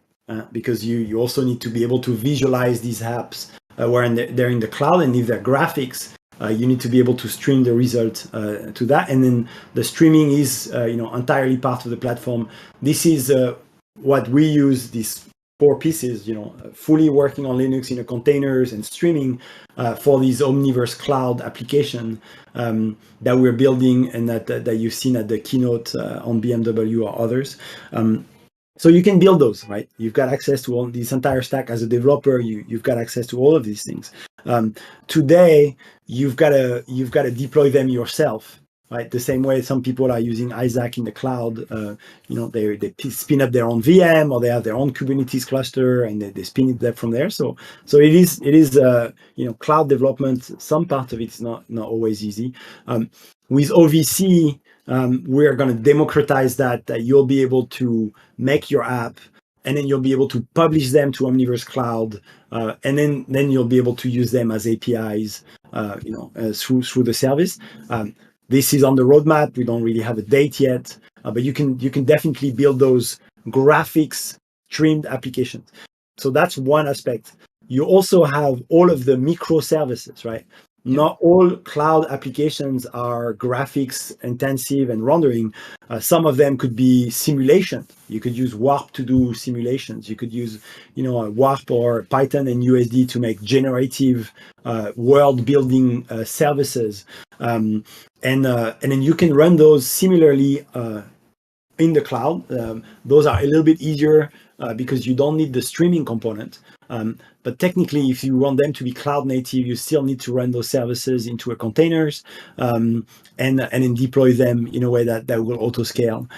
because you also need to be able to visualize these apps where they're in the cloud, and if they're graphics, you need to be able to stream the result to that. And then the streaming is entirely part of the platform. This is what we use, these 4 pieces, fully working on Linux in a containers and streaming for these Omniverse cloud application that we're building, and that you've seen at the keynote on BMW or others. So you can build those, right? You've got access to all this entire stack as a developer. You've got access to all of these things. Today, you've got to deploy them yourself, right? The same way some people are using Isaac in the cloud. They spin up their own VM, or they have their own Kubernetes cluster, and they spin it up from there. So it is cloud development. Some part of it is not always easy. With OVC, we're going to democratize that you'll be able to make your app, and then you'll be able to publish them to Omniverse Cloud, and then you'll be able to use them as APIs, through the service. This is on the roadmap. We don't really have a date yet, but you can definitely build those graphics streamed applications. So that's one aspect. You also have all of the microservices, right? Not all cloud applications are graphics intensive and rendering. Some of them could be simulation. You could use Warp to do simulations. You could use, Warp or Python and USD to make generative world building services. And then you can run those similarly in the cloud. Those are a little bit easier because you don't need the streaming component. But technically, if you want them to be cloud native, you still need to run those services into a containers and then deploy them in a way that will auto scale.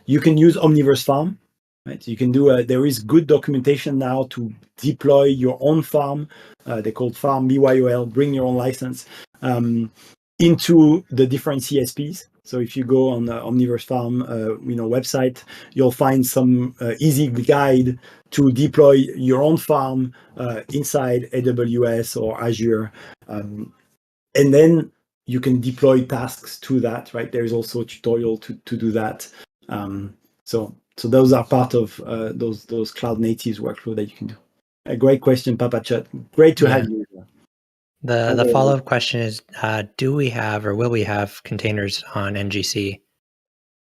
You can use Omniverse Farm, right? You can do there is good documentation now to deploy your own farm. They're called Farm BYOL, bring your own license, into the different CSPs. So if you go on the Omniverse Farm website, you'll find some easy guide to deploy your own farm inside AWS or Azure. And then you can deploy tasks to that, right? There's also a tutorial to do that. So those are part of those cloud natives workflow that you can do. A great question, Papa Chat. Great to have you. The follow-up question is, do we have or will we have containers on NGC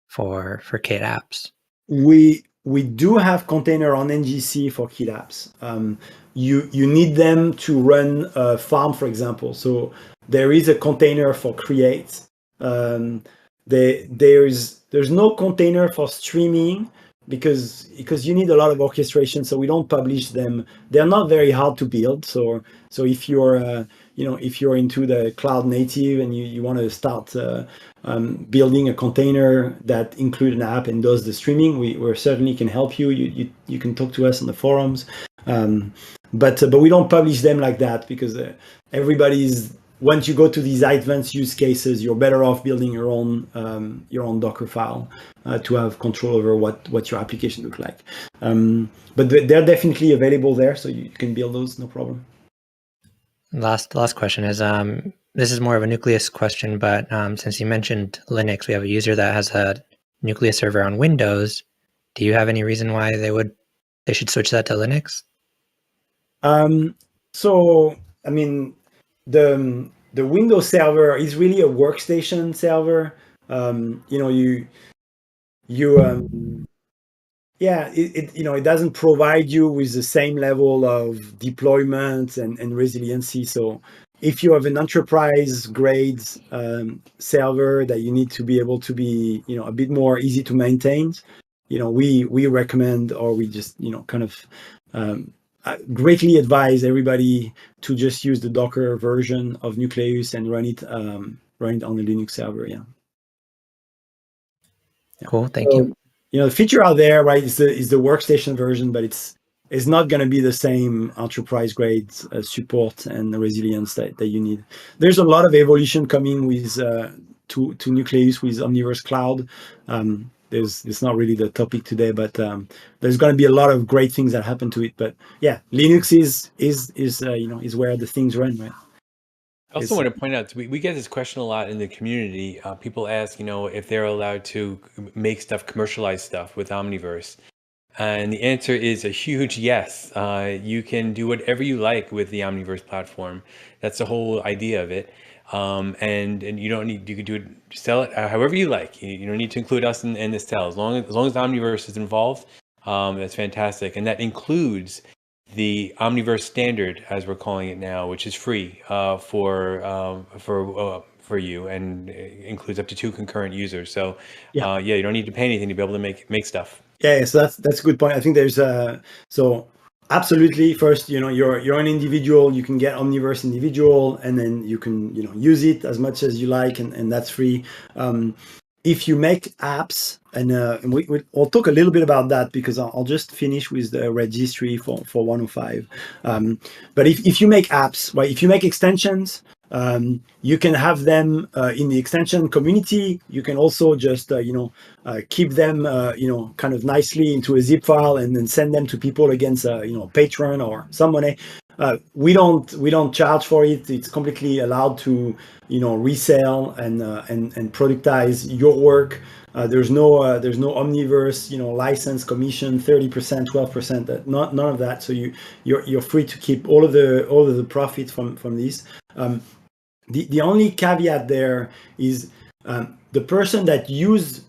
for Kit apps? We do have container on NGC for Kit apps. You need them to run a farm, for example. So there is a container for create. There's no container for streaming because you need a lot of orchestration. So we don't publish them. They're not very hard to build. So if you're if you're into the cloud native and you want to start building a container that includes an app and does the streaming, we certainly can help you. You can talk to us on the forums, but we don't publish them like that because once you go to these advanced use cases, you're better off building your own Docker file to have control over what your application looks like. But they're definitely available there, so you can build those, no problem. Last question is, this is more of a Nucleus question, but since you mentioned Linux, we have a user that has a Nucleus server on Windows. Do you have any reason why they should switch that to Linux? So, I mean, the Windows server is really a workstation server. It doesn't provide you with the same level of deployment and resiliency. So if you have an enterprise grade server that you need to be able to be a bit more easy to maintain, we recommend, or we just greatly advise everybody to just use the Docker version of Nucleus and run it on the Linux server. Yeah. Cool. Thank you. The feature out there, right, is the workstation version, but it's not going to be the same enterprise grade support and resilience that you need. There's a lot of evolution coming with to Nucleus with Omniverse Cloud. It's not really the topic today, but there's going to be a lot of great things that happen to it. But yeah, Linux is where the things run, right? I also want to point out, we get this question a lot in the community. People ask, if they're allowed to make stuff, commercialize stuff with Omniverse. And the answer is a huge yes. You can do whatever you like with the Omniverse platform. That's the whole idea of it. And you don't need, you can do it, sell it however you like. You don't need to include us in the sale. As long as Omniverse is involved, that's fantastic. And that includes the Omniverse Standard, as we're calling it now, which is free for you, and includes up to 2 concurrent users. So yeah, you don't need to pay anything to be able to make stuff. Yeah, so that's a good point. I think there's so absolutely, first, you're an individual, you can get Omniverse individual, and then you can use it as much as you like, and that's free. If you make apps, and we'll talk a little bit about that, because I'll just finish with the registry for 105. But if you make apps, right, if you make extensions, you can have them in the extension community. You can also just keep them kind of nicely into a zip file and then send them to people against Patreon or some money. We don't charge for it. It's completely allowed to resell and productize your work. There's no Omniverse license commission, 30%, 12%, none of that. So you're free to keep all of the profit from this. The only caveat there is the person that use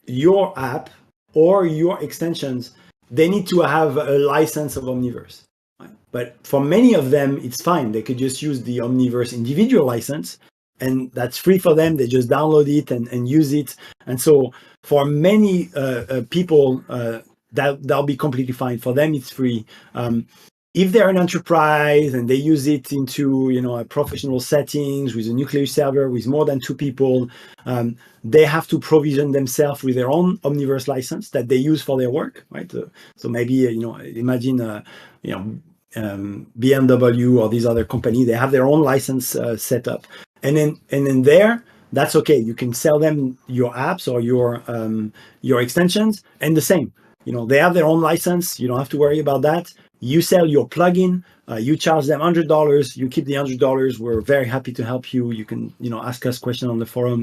your app or your extensions, they need to have a license of Omniverse. Right? But for many of them, it's fine. They could just use the Omniverse individual license, and that's free for them. They just download it and use it. And so for many people, that'll be completely fine. For them, it's free. If they're an enterprise and they use it into a professional settings with a nucleus server with more than 2 people, they have to provision themselves with their own Omniverse license that they use for their work, right? So maybe imagine BMW or these other companies, they have their own license set up, and then there, that's okay. You can sell them your apps or your extensions, and the same. They have their own license. You don't have to worry about that. You sell your plugin, you charge them $100, you keep the $100. We're very happy to help you. You can, ask us questions on the forum.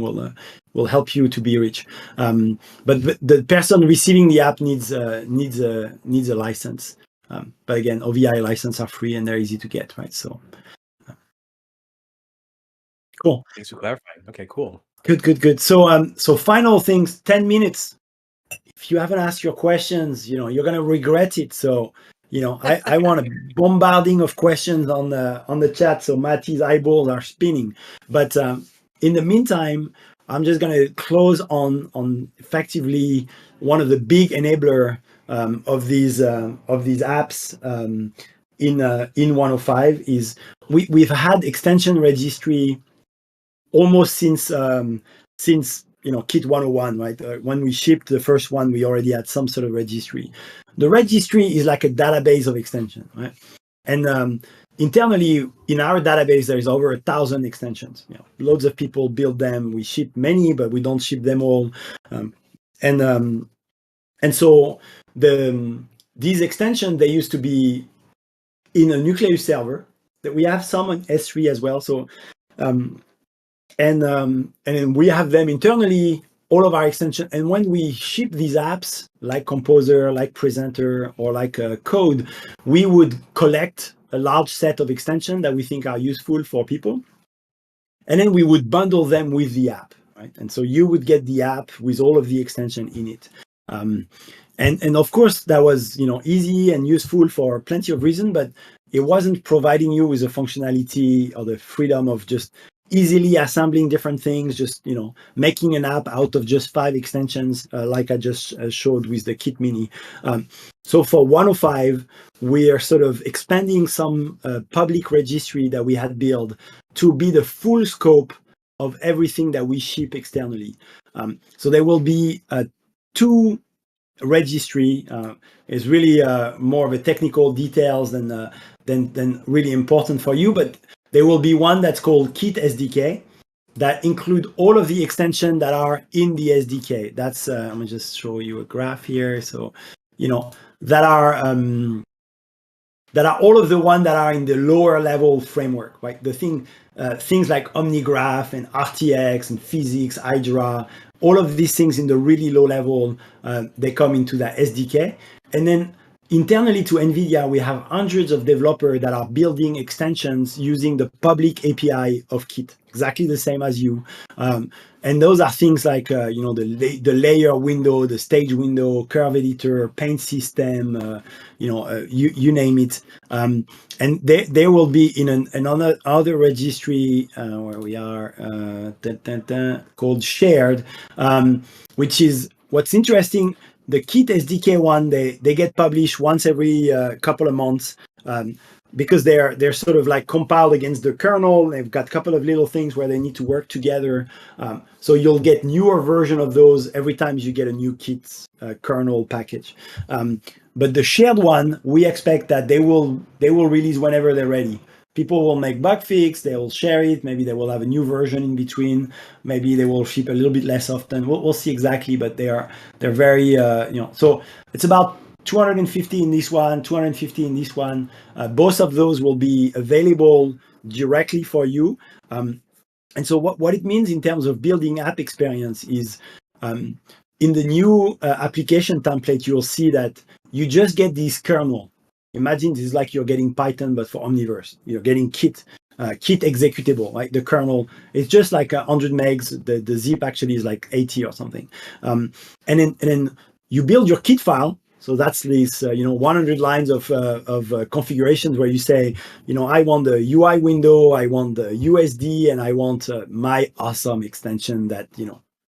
We'll help you to be rich. But the person receiving the app needs a license. But again, OVI licenses are free and they're easy to get, right? So cool. Thanks for clarifying. Okay, cool. Good. So final things, 10 minutes. If you haven't asked your questions, you're gonna regret it. So I want a bombarding of questions on the chat, so Matty's eyeballs are spinning. But in the meantime, I'm just going to close on effectively one of the big enabler of these apps in 105 is we've had extension registry almost since Kit 101, right? When we shipped the first one, we already had some sort of registry. The registry is like a database of extension, right? And internally in our database, there is over 1,000 extensions. Loads of people build them. We ship many, but we don't ship them all. And so these extensions, they used to be in a nucleus server. That we have some on S3 as well. So and then we have them internally, all of our extensions. And when we ship these apps, like Composer, like Presenter, or like Code, we would collect a large set of extensions that we think are useful for people. And then we would bundle them with the app, right? And so you would get the app with all of the extension in it. And of course, that was easy and useful for plenty of reasons, but it wasn't providing you with the functionality or the freedom of just easily assembling different things, just making an app out of just 5 extensions, like I just showed with the Kit Mini. So for 105, we are sort of expanding some public registry that we had built to be the full scope of everything that we ship externally. So there will be 2 registry. Is really more of a technical details than really important for you, but there will be one that's called Kit SDK that include all of the extensions that are in the SDK. That's I'm gonna just show you a graph here. So that are all of the ones that are in the lower level framework, right? The things like OmniGraph and RTX and Physics, Hydra, all of these things in the really low level, they come into that SDK. And then internally to NVIDIA, we have hundreds of developers that are building extensions using the public API of Kit, exactly the same as you. And those are things like, the layer window, the stage window, curve editor, paint system, you name it. And they will be in another other registry where we are called Shared, which is what's interesting. The Kit SDK one, they get published once every couple of months because they're sort of like compiled against the kernel. They've got a couple of little things where they need to work together. So you'll get newer version of those every time you get a new Kit kernel package. But the shared one, we expect that they will release whenever they're ready. People will make bug fix, they will share it, maybe they will have a new version in between, maybe they will ship a little bit less often. We'll see exactly, but they're very, so it's about 250 in this one, 250 in this one. Both of those will be available directly for you. And so what it means in terms of building app experience is in the new application template, you'll see that you just get this kernel. Imagine this is like you're getting Python, but for Omniverse. You're getting Kit executable, right? The kernel, it's just like 100 megs. The zip actually is like 80 or something. And then you build your Kit file. So that's this, 100 lines of configurations where you say, I want the UI window, I want the USD, and I want my awesome extension that,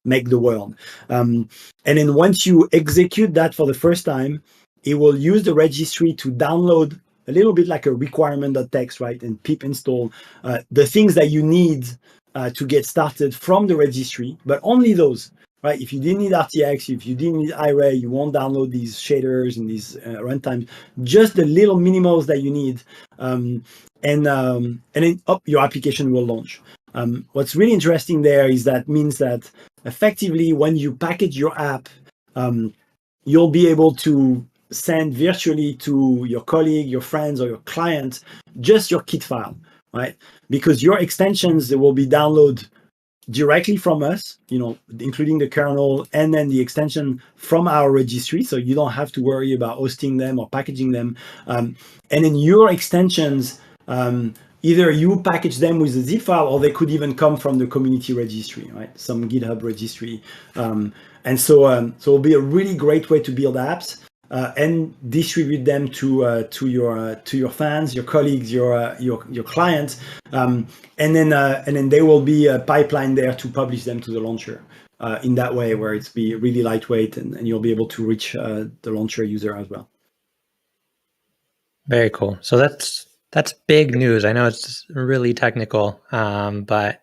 make the world. And then once you execute that for the first time, it will use the registry to download a little bit like a requirement.txt, right? And pip install the things that you need to get started from the registry, but only those, right? If you didn't need RTX, if you didn't need iRay, you won't download these shaders and these runtimes, just the little minimals that you need. And then your application will launch. What's really interesting there is that means that effectively when you package your app, you'll be able to send virtually to your colleague, your friends, or your client, just your Kit file, right? Because your extensions, they will be downloaded directly from us, including the kernel and then the extension from our registry. So you don't have to worry about hosting them or packaging them. And then your extensions, either you package them with a zip file or they could even come from the community registry, right? Some GitHub registry. And so it'll be a really great way to build apps. And distribute them to your fans, your colleagues, your clients, and then there will be a pipeline there to publish them to the launcher in that way, where it's be really lightweight and you'll be able to reach the launcher user as well. Very cool. So that's big news. I know it's really technical, but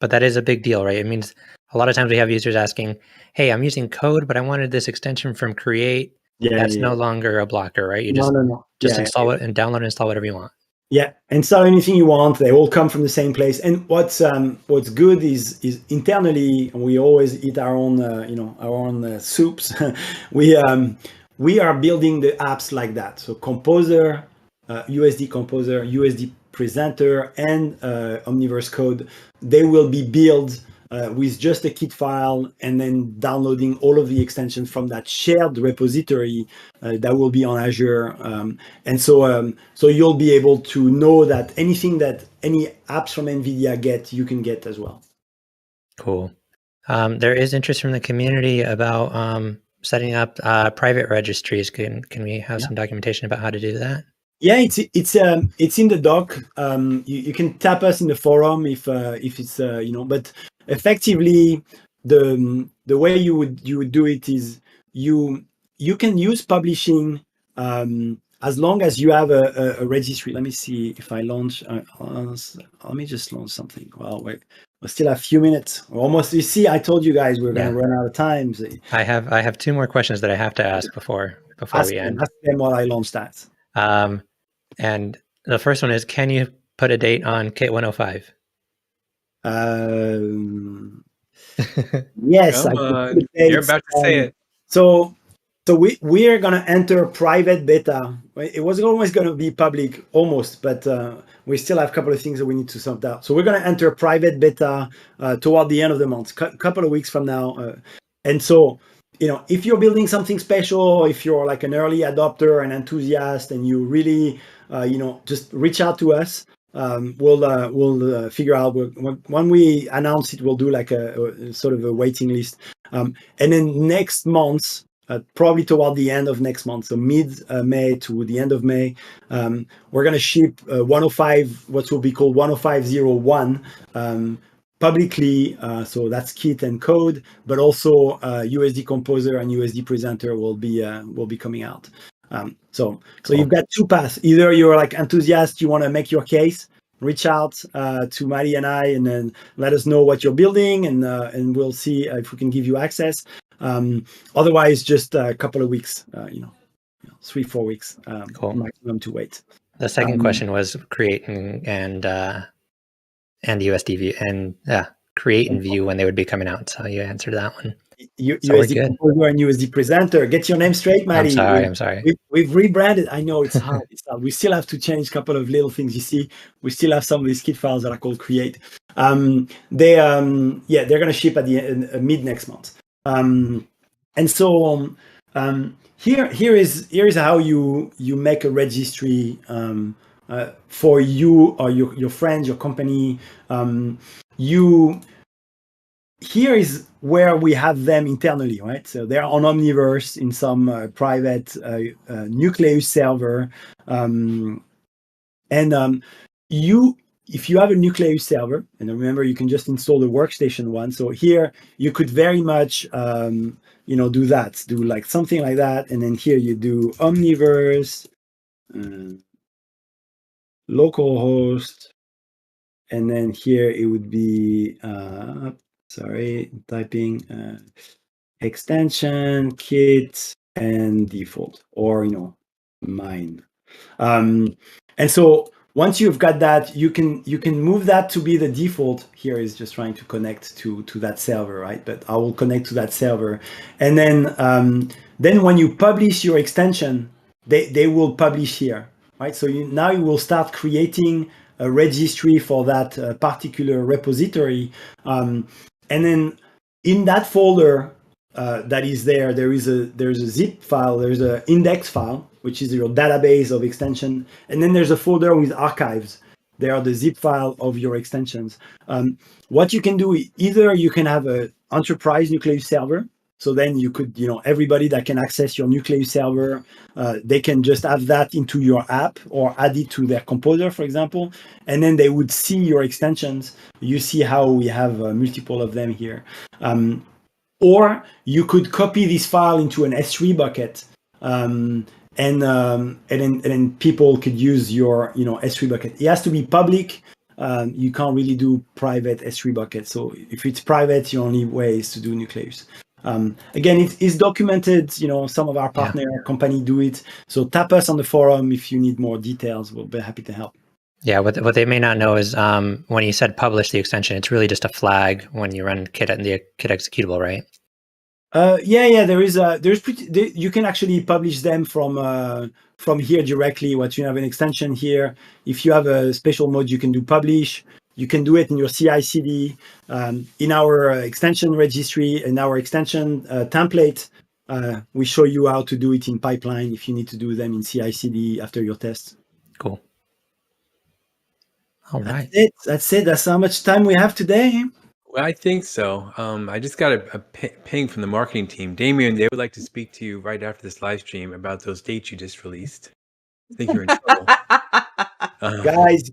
that is a big deal, right? It means a lot of times we have users asking, "Hey, I'm using code, but I wanted this extension from Create." That's no longer a blocker, right? You just install it and download and install whatever you want. Yeah, install anything you want. They all come from the same place. And what's good is internally, we always eat our own soups. We are building the apps like that. So Composer, USD Composer, USD Presenter, and Omniverse Code, they will be built with just a Kit file and then downloading all of the extensions from that shared repository that will be on Azure. And so you'll be able to know that anything that any apps from NVIDIA get, you can get as well. Cool. There is interest from the community about setting up private registries. Can we have some documentation about how to do that? Yeah, it's in the doc. You can tap us in the forum if it's but effectively the way you would do it is you can use publishing as long as you have a registry. Let me see if I launch. Let me just launch something. Well, we still have a few minutes. Almost. You see, I told you guys we're going to run out of time. So I have two more questions that I have to ask before we end. Ask them while I launch that. And the first one is, can you put a date on Kit 105? Yes, you're about to say it. So So we are gonna enter private beta. It was always gonna be public, almost, but we still have a couple of things that we need to sort out. So we're gonna enter private beta toward the end of the month, couple of weeks from now. And so, if you're building something special, if you're like an early adopter, an enthusiast, and you really, just reach out to us. We'll figure out when we announce it. We'll do like a sort of a waiting list, and then next month. Probably toward the end of next month, so mid-May to the end of May, we're going to ship 105, what will be called 105.01 publicly. So that's Kit and code, but also USD Composer and USD Presenter will be coming out. So you've got two paths. Either you're like enthusiast, you want to make your case, reach out to Maddie and I, and then let us know what you're building, and we'll see if we can give you access. Otherwise, just a couple of weeks, 3-4 weeks maximum to wait. The second question was create and USD view and create and view when they would be coming out. So you answered that one. USD Composer and USD Presenter. Get your name straight, Maddie. I'm sorry. We've rebranded. I know it's hard. We still have to change a couple of little things. You see, we still have some of these Kit files that are called create. They're going to ship at the mid next month. And so here is how you make a registry for you or your friends, your company. Here is where we have them internally, right? So they're on Omniverse in some private Nucleus server, if you have a Nucleus server, and remember, you can just install the workstation one. So here you could very much, do that, do like something like that. And then here you do Omniverse, localhost, and then here it would be, extension, Kit, and default, or, mine. And so once you've got that, you can move that to be the default. Here is just trying to connect to that server, right? But I will connect to that server, and then when you publish your extension, they will publish here, right? So now you will start creating a registry for that particular repository, and then in that folder that is there's a zip file, there's an index file, which is your database of extension. And then there's a folder with archives. They are the zip file of your extensions. What you can do, either you can have an enterprise Nucleus server. So then you could, everybody that can access your Nucleus server, they can just have that into your app or add it to their composer, for example. And then they would see your extensions. You see how we have multiple of them here. Or you could copy this file into an S3 bucket, and then people could use your S3 bucket. It has to be public. You can't really do private S3 bucket. So if it's private, your only way is to do Nucleus. Again, it is documented. Some of our partner company do it. So tap us on the forum if you need more details. We'll be happy to help. Yeah, what they may not know is when you said publish the extension, it's really just a flag when you run Kit and the Kit executable, right? You can actually publish them from here directly. What you have an extension here. If you have a special mode, you can do publish. You can do it in your CI/CD, in our extension registry, in our extension template. We show you how to do it in pipeline if you need to do them in CI/CD after your tests. Cool. All right. That's it. That's how much time we have today. Well, I think so. I just got a ping from the marketing team. Damien, they would like to speak to you right after this live stream about those dates you just released. I think you're in trouble. Guys,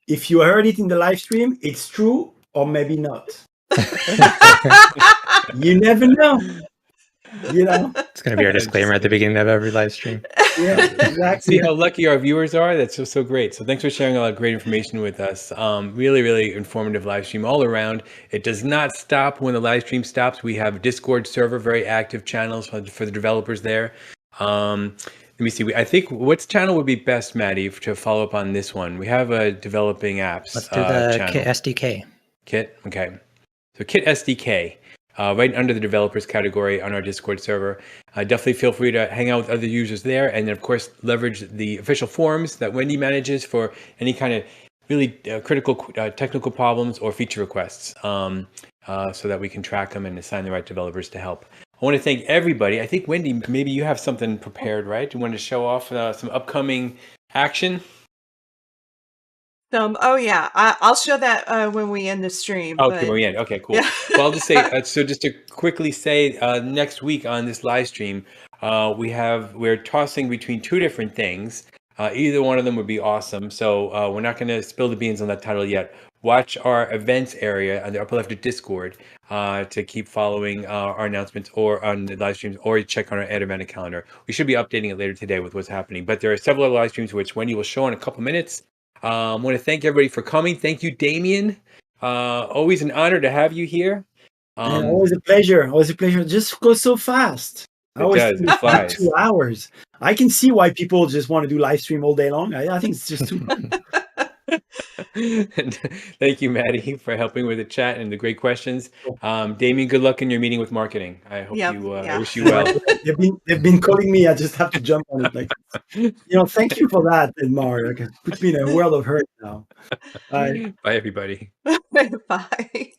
if you heard it in the live stream, it's true or maybe not. You never know. It's going to be our disclaimer at the beginning of every live stream. Yeah, exactly. See how lucky our viewers are? That's so great. So thanks for sharing a lot of great information with us. Really, really informative live stream all around. It does not stop when the live stream stops. We have a Discord server, very active channels for the developers there. Let me see. I think which channel would be best, Maddie, to follow up on this one? We have a developing apps. Let's do the channel. Kit SDK. Kit, okay. So Kit SDK. right under the developers category on our Discord server. Definitely feel free to hang out with other users there, and then of course leverage the official forums that Wendy manages for any kind of really critical technical problems or feature requests, so that we can track them and assign the right developers to help. I want to thank everybody. I think, Wendy, maybe you have something prepared, right? You want to show off some upcoming action? Oh yeah, I'll show that when we end the stream. Okay, but when we end. Okay, cool. yeah. Well, I'll just say, so just to quickly say, next week on this live stream, we're tossing between two different things. Either one of them would be awesome. So we're not going to spill the beans on that title yet. Watch our events area on the upper left of Discord to keep following our announcements or on the live streams, or check on our Ed event calendar. We should be updating it later today with what's happening. But there are several other live streams which Wendy will show in a couple minutes. I want to thank everybody for coming. Thank you, Damien. Always an honor to have you here. Yeah, always a pleasure. Always a pleasure. It just goes so fast. I always does. think It flies. 2 hours. I can see why people just want to do live stream all day long. I think it's just too much. And thank you, Maddie, for helping with the chat and the great questions. Damien, good luck in your meeting with marketing. I hope I wish you well. They've been calling me. I just have to jump on it. Like, thank you for that, Edmar. Like, it puts me in a world of hurt now. Bye. Bye, everybody. Bye.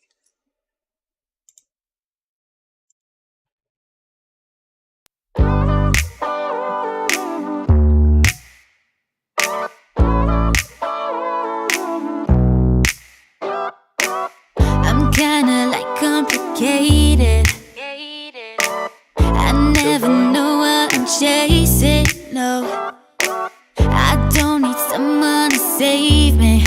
I'm kinda like complicated. I never know what I'm chasing. No, I don't need someone to save me.